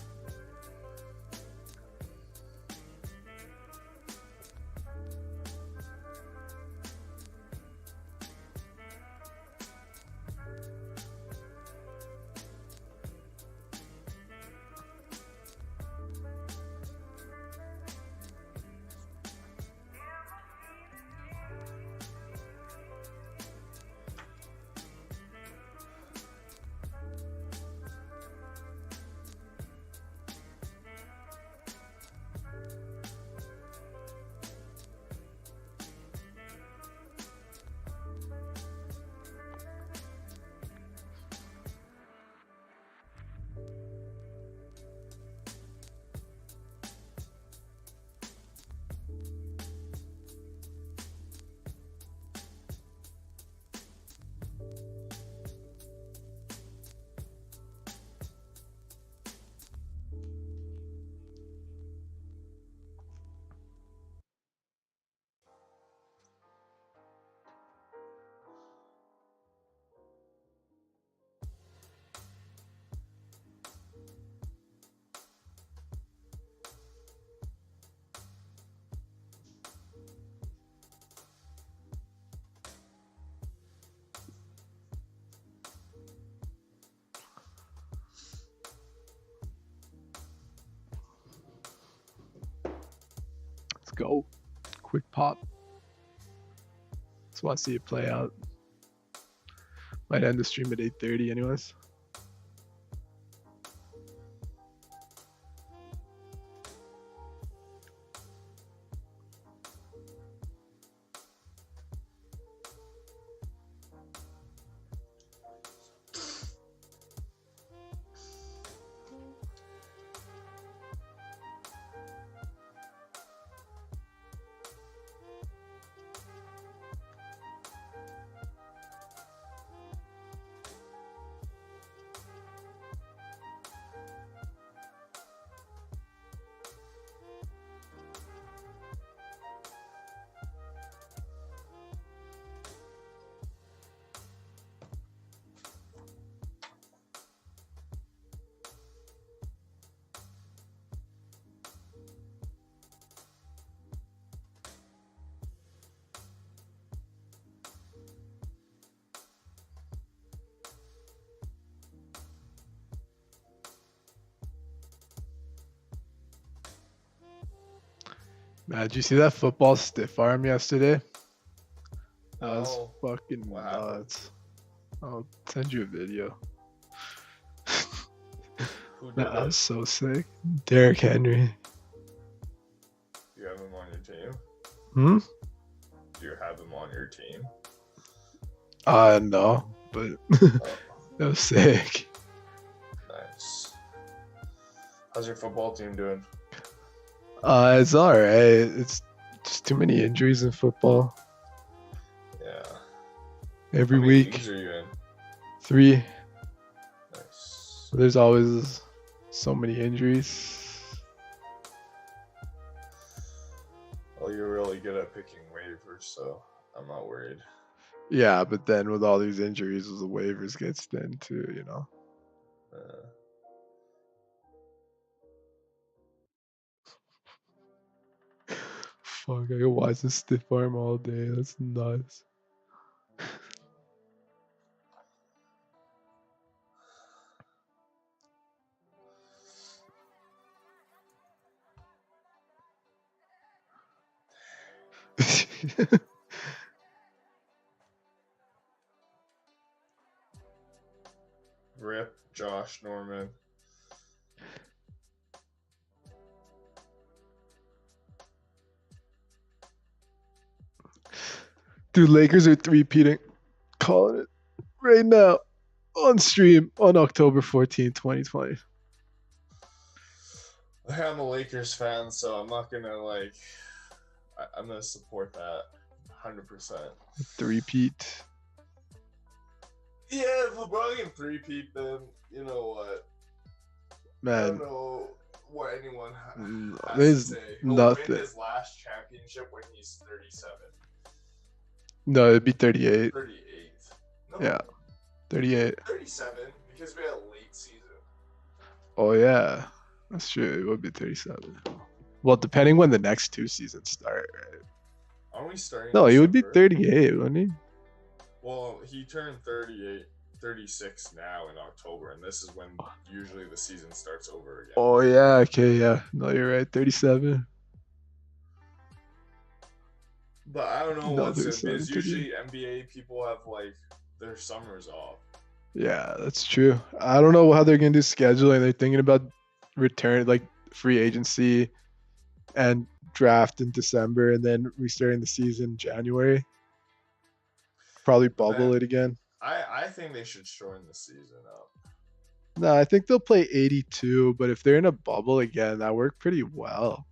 Speaker 1: go. Quick pop. Just want to see it play out. Might end the stream at 8:30 anyways. Man, did you see that football stiff arm yesterday? That was
Speaker 3: Oh,
Speaker 1: fucking
Speaker 3: what happened?
Speaker 1: nuts. I'll send you a video.
Speaker 3: Who did
Speaker 1: That was
Speaker 3: it?
Speaker 1: so sick. Derrick Henry.
Speaker 3: Do you have him on your team?
Speaker 1: Hmm?
Speaker 3: Do you have him on your team?
Speaker 1: No, but
Speaker 3: Oh,
Speaker 1: that was sick.
Speaker 3: nice. How's your football team doing?
Speaker 1: It's alright. It's just too many injuries in football.
Speaker 3: Yeah.
Speaker 1: Every
Speaker 3: How many
Speaker 1: week.
Speaker 3: leagues are you in?
Speaker 1: 3.
Speaker 3: Nice.
Speaker 1: There's always so many injuries.
Speaker 3: Well, you're really good at picking waivers, so I'm not worried.
Speaker 1: Yeah, but then with all these injuries, the waivers get thin too, you know. Fuck, I can watch this stiff arm all day. That's nuts.
Speaker 3: Rip Josh Norman.
Speaker 1: Dude, Lakers are three-peating. Calling it right now on stream on October 14th, 2020.
Speaker 3: I'm a Lakers fan, so I'm not gonna I'm gonna support that 100%.
Speaker 1: Three-peat.
Speaker 3: Yeah, if LeBron can three-peat, then you know what? I don't
Speaker 1: Man,
Speaker 3: know what anyone has
Speaker 1: there's
Speaker 3: to say. He'll
Speaker 1: nothing.
Speaker 3: win his last championship when he's 37.
Speaker 1: No, it'd be 38.
Speaker 3: 38. No,
Speaker 1: Yeah, 38.
Speaker 3: 37, because we had a late season.
Speaker 1: Oh, yeah. That's true. It would be 37. Well, depending when the next 2 seasons start, right?
Speaker 3: Aren't we starting
Speaker 1: No, he would be
Speaker 3: December?
Speaker 1: 38, wouldn't he?
Speaker 3: Well, he turned 38, 36 now in October, and this is when usually the season starts over again.
Speaker 1: Oh, yeah. Okay, yeah. No, you're right. 37.
Speaker 3: But I don't know
Speaker 1: No,
Speaker 3: what's it,
Speaker 1: 37,
Speaker 3: because usually NBA people have their summers off.
Speaker 1: Yeah, that's true. I don't know how they're gonna do scheduling. They're thinking about return free agency and draft in December, and then restarting the season in January. Probably
Speaker 3: But
Speaker 1: bubble
Speaker 3: then
Speaker 1: it again.
Speaker 3: I think they should shorten the season up.
Speaker 1: No, I think they'll play 82. But if they're in a bubble again, that worked pretty well.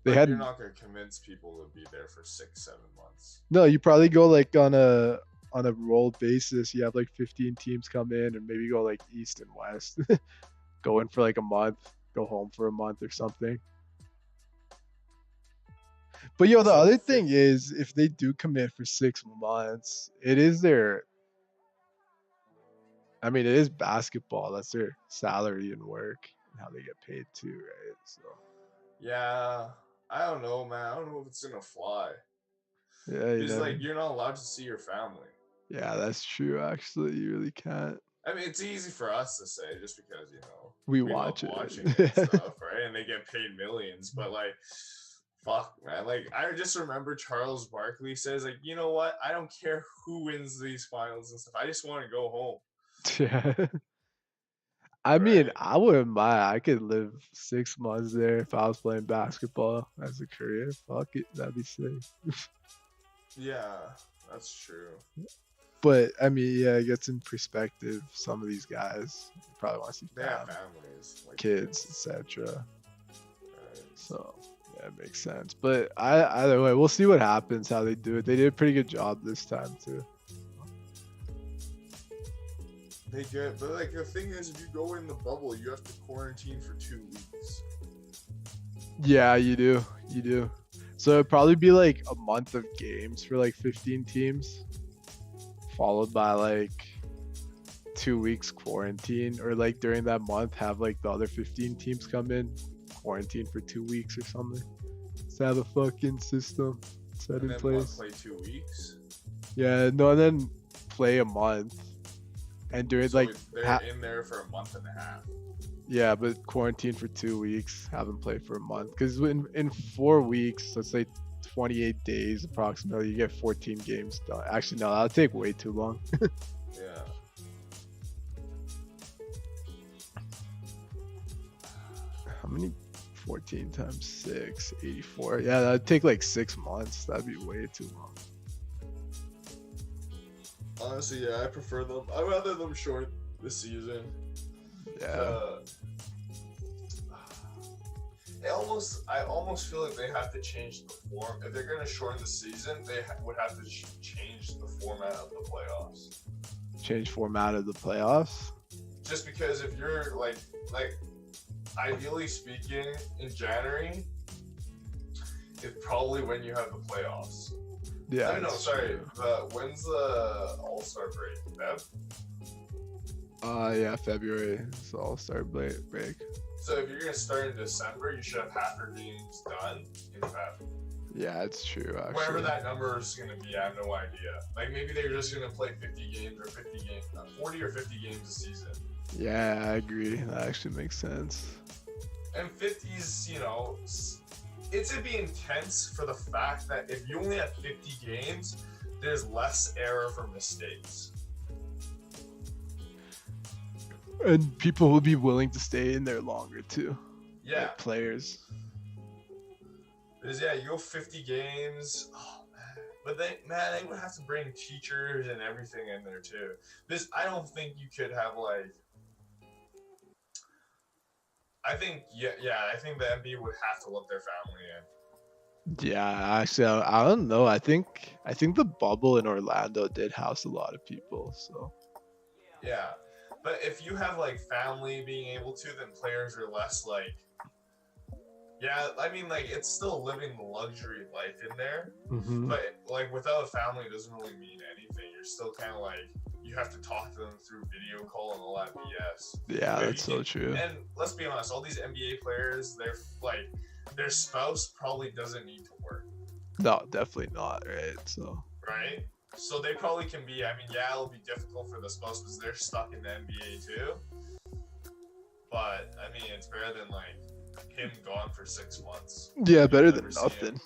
Speaker 1: They
Speaker 3: But
Speaker 1: had
Speaker 3: you're not going to convince people to be there for 6-7 months.
Speaker 1: no. You probably go on a roll basis. You have 15 teams come in, and maybe go East and West. Go in for a month, go home for a month or something. But the
Speaker 3: So
Speaker 1: other thing is, if they do commit for 6 months, it is their. I mean, it is basketball. That's their salary and work and how they get paid too, right? So.
Speaker 3: Yeah, I don't know, man. I don't know if it's gonna fly.
Speaker 1: Yeah,
Speaker 3: Because you're not allowed to see your family.
Speaker 1: Yeah, that's true. Actually, you really can't.
Speaker 3: I mean, it's easy for us to say just because
Speaker 1: We
Speaker 3: love
Speaker 1: watch it.
Speaker 3: watching it and stuff, right? And they get paid millions, but Fuck, man. Like, I just remember Charles Barkley says, like, you know what? I don't care who wins these finals and stuff. I just want to go home.
Speaker 1: Yeah. I mean,
Speaker 3: Right?
Speaker 1: I wouldn't mind. I could live 6 months there if I was playing basketball as a career. Fuck it, that'd be sick.
Speaker 3: Yeah, that's true.
Speaker 1: But I mean, yeah, it gets in perspective. Some of these guys probably want to see
Speaker 3: They have
Speaker 1: fam,
Speaker 3: families, like
Speaker 1: kids, etc.
Speaker 3: Right?
Speaker 1: So yeah, it makes sense. But either way, we'll see what happens. How they do it. They did a pretty good job this time too.
Speaker 3: They get, but like the thing is, if you go in the bubble, you have to quarantine for 2 weeks.
Speaker 1: Yeah, you do. You do. So it'd probably be like a month of games for like 15 teams, followed by like 2 weeks quarantine, or like during that month have like the other 15 teams come in, quarantine for 2 weeks or something. To have a fucking system set
Speaker 3: And
Speaker 1: in
Speaker 3: then what,
Speaker 1: place.
Speaker 3: play 2 weeks.
Speaker 1: Yeah, no, and then play a month, and during
Speaker 3: So
Speaker 1: like
Speaker 3: they're in there for a month and a half.
Speaker 1: yeah, but quarantine for 2 weeks, haven't played for a month. Because in 4 weeks, let's say 28 days approximately, you get 14 games done. Actually, no, that'll take way too long.
Speaker 3: Yeah.
Speaker 1: How many? 14 times 6, 84. Yeah, that'd take like 6 months. That'd be way too long.
Speaker 3: Honestly, yeah, I prefer them. I'd rather them short this season.
Speaker 1: Yeah.
Speaker 3: I almost feel like they have to change the form. If they're gonna shorten the season, they would have to change the format of the playoffs.
Speaker 1: Change format of the playoffs.
Speaker 3: Just because if you're like ideally speaking, in January, is probably when you have the playoffs.
Speaker 1: Yeah.
Speaker 3: No, sorry. When's the All-Star break? Feb?
Speaker 1: Yeah, February. It's the All-Star break.
Speaker 3: So if you're gonna start in December, you should have half your games done in Feb.
Speaker 1: Yeah, it's true. Actually.
Speaker 3: Whatever that number is gonna be, I have no idea. Like maybe they're just gonna play 50 games or 40 or 50 games a season.
Speaker 1: Yeah, I agree. That actually makes sense.
Speaker 3: And 50s, you know, it's gonna be intense for the fact that if you only have 50 games, there's less error for mistakes.
Speaker 1: And people will be willing to stay in there longer too.
Speaker 3: Yeah.
Speaker 1: Like players.
Speaker 3: Because yeah, you go 50 games. Oh man. But they would have to bring teachers and everything in there too. I don't think you could have like. I think the NBA would have to let their family in.
Speaker 1: Yeah, actually, I don't know. I think the bubble in Orlando did house a lot of people. So.
Speaker 3: Yeah, but if you have like family being able to, then players are less like. Yeah, I mean, like it's still living the luxury life in there, but like without a family, it doesn't really mean anything. You're still kind of like you have to talk to them through video call and all that BS.
Speaker 1: Yeah, that's so true.
Speaker 3: And let's be honest, all these NBA players, they're like their spouse probably doesn't need to work.
Speaker 1: No, definitely not. Right. So.
Speaker 3: Right. So they probably can be. I mean, yeah, it'll be difficult for the spouse because they're stuck in the NBA too. But I mean, it's better than like him gone for 6 months.
Speaker 1: Yeah, better than nothing.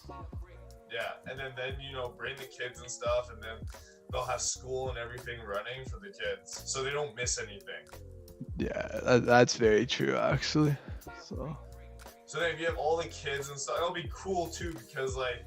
Speaker 3: Yeah, and then you know bring the kids and stuff, and then they'll have school and everything running for the kids, so they don't miss anything.
Speaker 1: Yeah, that's very true actually.
Speaker 3: So then if you have all the kids and stuff, it'll be cool too because like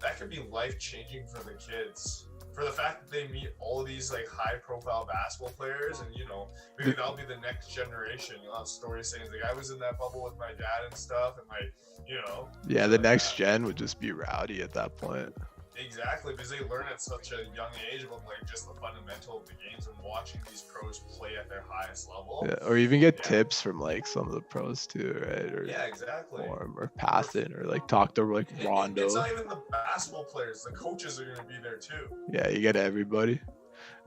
Speaker 3: that could be life changing for the kids. For the fact that they meet all of these like high profile basketball players, and you know maybe that'll be the next generation. You'll have stories saying like I was in that bubble with my dad and stuff, and like you know.
Speaker 1: Yeah, the next gen would just be rowdy at that point.
Speaker 3: Exactly, because they learn at such a young age about like just the fundamental of the games and watching these pros play at their highest level.
Speaker 1: Yeah, or even get tips from like some of the pros too, right? Or
Speaker 3: yeah, exactly.
Speaker 1: Or pass it, or like talk to like Rondo.
Speaker 3: It's not even the basketball players; the coaches are gonna be there too.
Speaker 1: Yeah, you get everybody.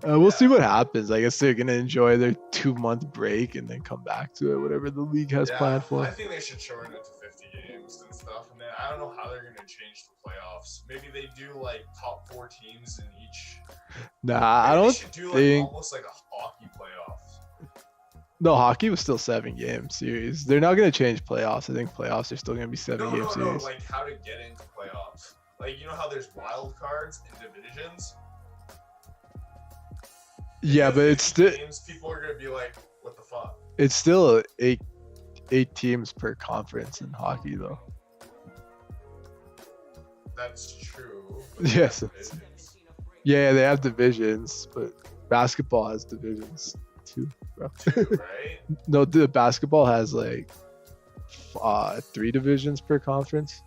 Speaker 1: We'll see what happens. I guess they're gonna enjoy their 2-month break and then come back to it, whatever the league has planned for.
Speaker 3: I think they should shorten it to 50 games and stuff, and then I don't know how they're gonna change the playoffs. Maybe they do like top 4 teams in each.
Speaker 1: Nah, I don't
Speaker 3: should do
Speaker 1: think.
Speaker 3: Almost like a hockey playoffs.
Speaker 1: No, hockey was still 7-game series. They're not gonna change playoffs. I think playoffs are still gonna be 7-game
Speaker 3: No,
Speaker 1: series.
Speaker 3: like how to get into playoffs. Like, you know how there's wild cards and divisions?
Speaker 1: Yeah, but it's still
Speaker 3: games, people are gonna be like, what the fuck?
Speaker 1: it's still eight teams per conference in hockey though.
Speaker 3: That's true.
Speaker 1: Yes. Yeah, they have divisions, but basketball has divisions too, bro.
Speaker 3: Two, right?
Speaker 1: No, the basketball has like 3 divisions per conference.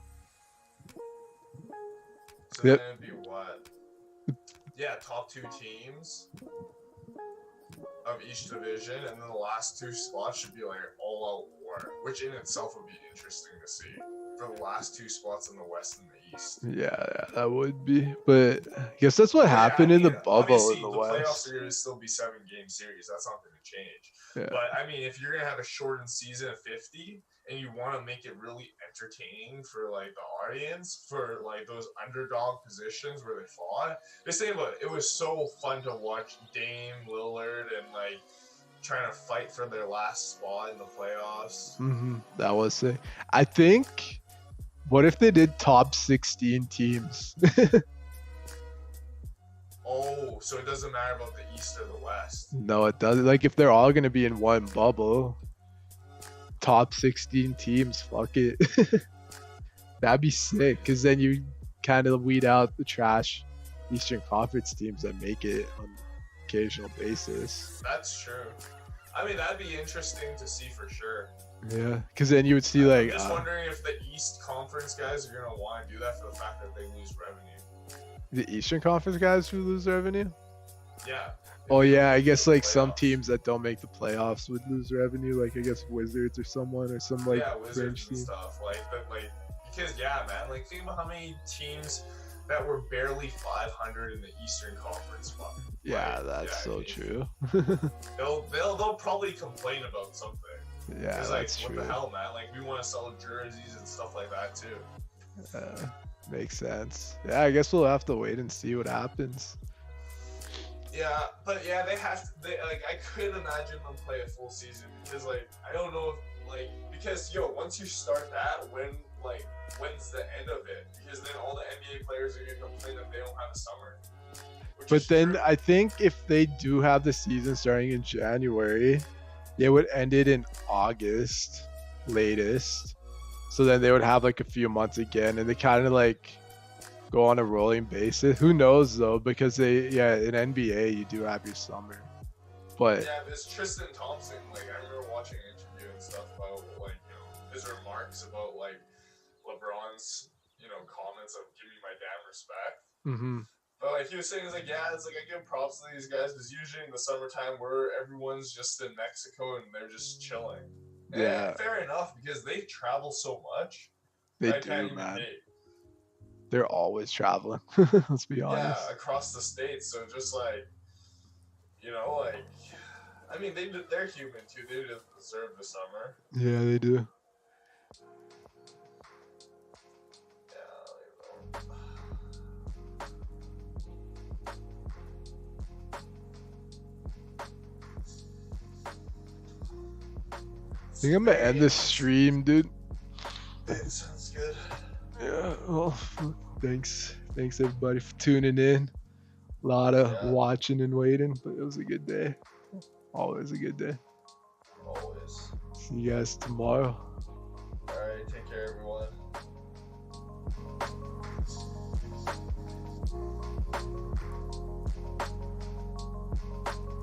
Speaker 3: So
Speaker 1: Yep.
Speaker 3: then it'd be what? Yeah, top 2 teams of each division, and then the last 2 spots should be like all-out war, which in itself would be interesting to see for the last 2 spots in the West and the East.
Speaker 1: Yeah, that would be. But I guess that's what happened in the bubble in the West.
Speaker 3: Playoffs are going to still be 7-game series. That's not going to change.
Speaker 1: Yeah.
Speaker 3: But I mean, if you're going to have a shortened season of 50 and you want to make it really entertaining for like the audience, for like those underdog positions where they fought, just think about it. It was so fun to watch Dame, Lillard, and like trying to fight for their last spot in the playoffs.
Speaker 1: That was sick. I think. What if they did top 16 teams?
Speaker 3: Oh, so it doesn't matter about the East or the West.
Speaker 1: No, it doesn't. Like if they're all gonna be in one bubble, top 16 teams, fuck it. That'd be sick, because then you kind of weed out the trash Eastern Conference teams that make it on an occasional basis.
Speaker 3: That's true. I mean, that'd be interesting to see for sure.
Speaker 1: Yeah, because then you would see like.
Speaker 3: I'm just wondering if the East Conference guys are gonna want to do that for the fact that they lose revenue.
Speaker 1: The Eastern Conference guys who lose revenue?
Speaker 3: Yeah.
Speaker 1: Oh yeah, I guess like some teams that don't make the playoffs would lose revenue, like I guess Wizards or someone or some like
Speaker 3: Wizards and stuff because man, like think about how many teams that were barely 500 in the Eastern Conference.
Speaker 1: Yeah, that's so true.
Speaker 3: they'll probably complain about something.
Speaker 1: Yeah, that's true.
Speaker 3: What the hell, man? Like we want to sell jerseys and stuff like that too.
Speaker 1: Makes sense. Yeah, I guess we'll have to wait and see what happens.
Speaker 3: Yeah, but yeah, they have to. I couldn't imagine them play a full season because, I don't know if, because once you start that, when's the end of it? Because then all the NBA players are gonna complain that they don't have a summer.
Speaker 1: But then I think if they do have the season starting in January, they would end it in August latest. So then they would have like a few months again, and they kind of like go on a rolling basis. Who knows though? Because in NBA you do have your summer. But
Speaker 3: yeah, this Tristan Thompson, I remember watching an interview and stuff about his remarks about LeBron's comments of "give me my damn respect."
Speaker 1: Mm-hmm.
Speaker 3: But he was saying, I give props to these guys because usually in the summertime where everyone's just in Mexico and they're just chilling.
Speaker 1: Yeah,
Speaker 3: and fair enough because they travel so much.
Speaker 1: They do, man. They're always traveling. Let's be honest.
Speaker 3: Yeah, across the states. So just I mean, they're human too. They just deserve the summer.
Speaker 1: Yeah, they do. I think I'm gonna end this stream, dude.
Speaker 3: It sounds good.
Speaker 1: Yeah, well, thanks everybody for tuning in. A lot of watching and waiting, but it was a good day. Always a good day.
Speaker 3: Always.
Speaker 1: See you guys tomorrow.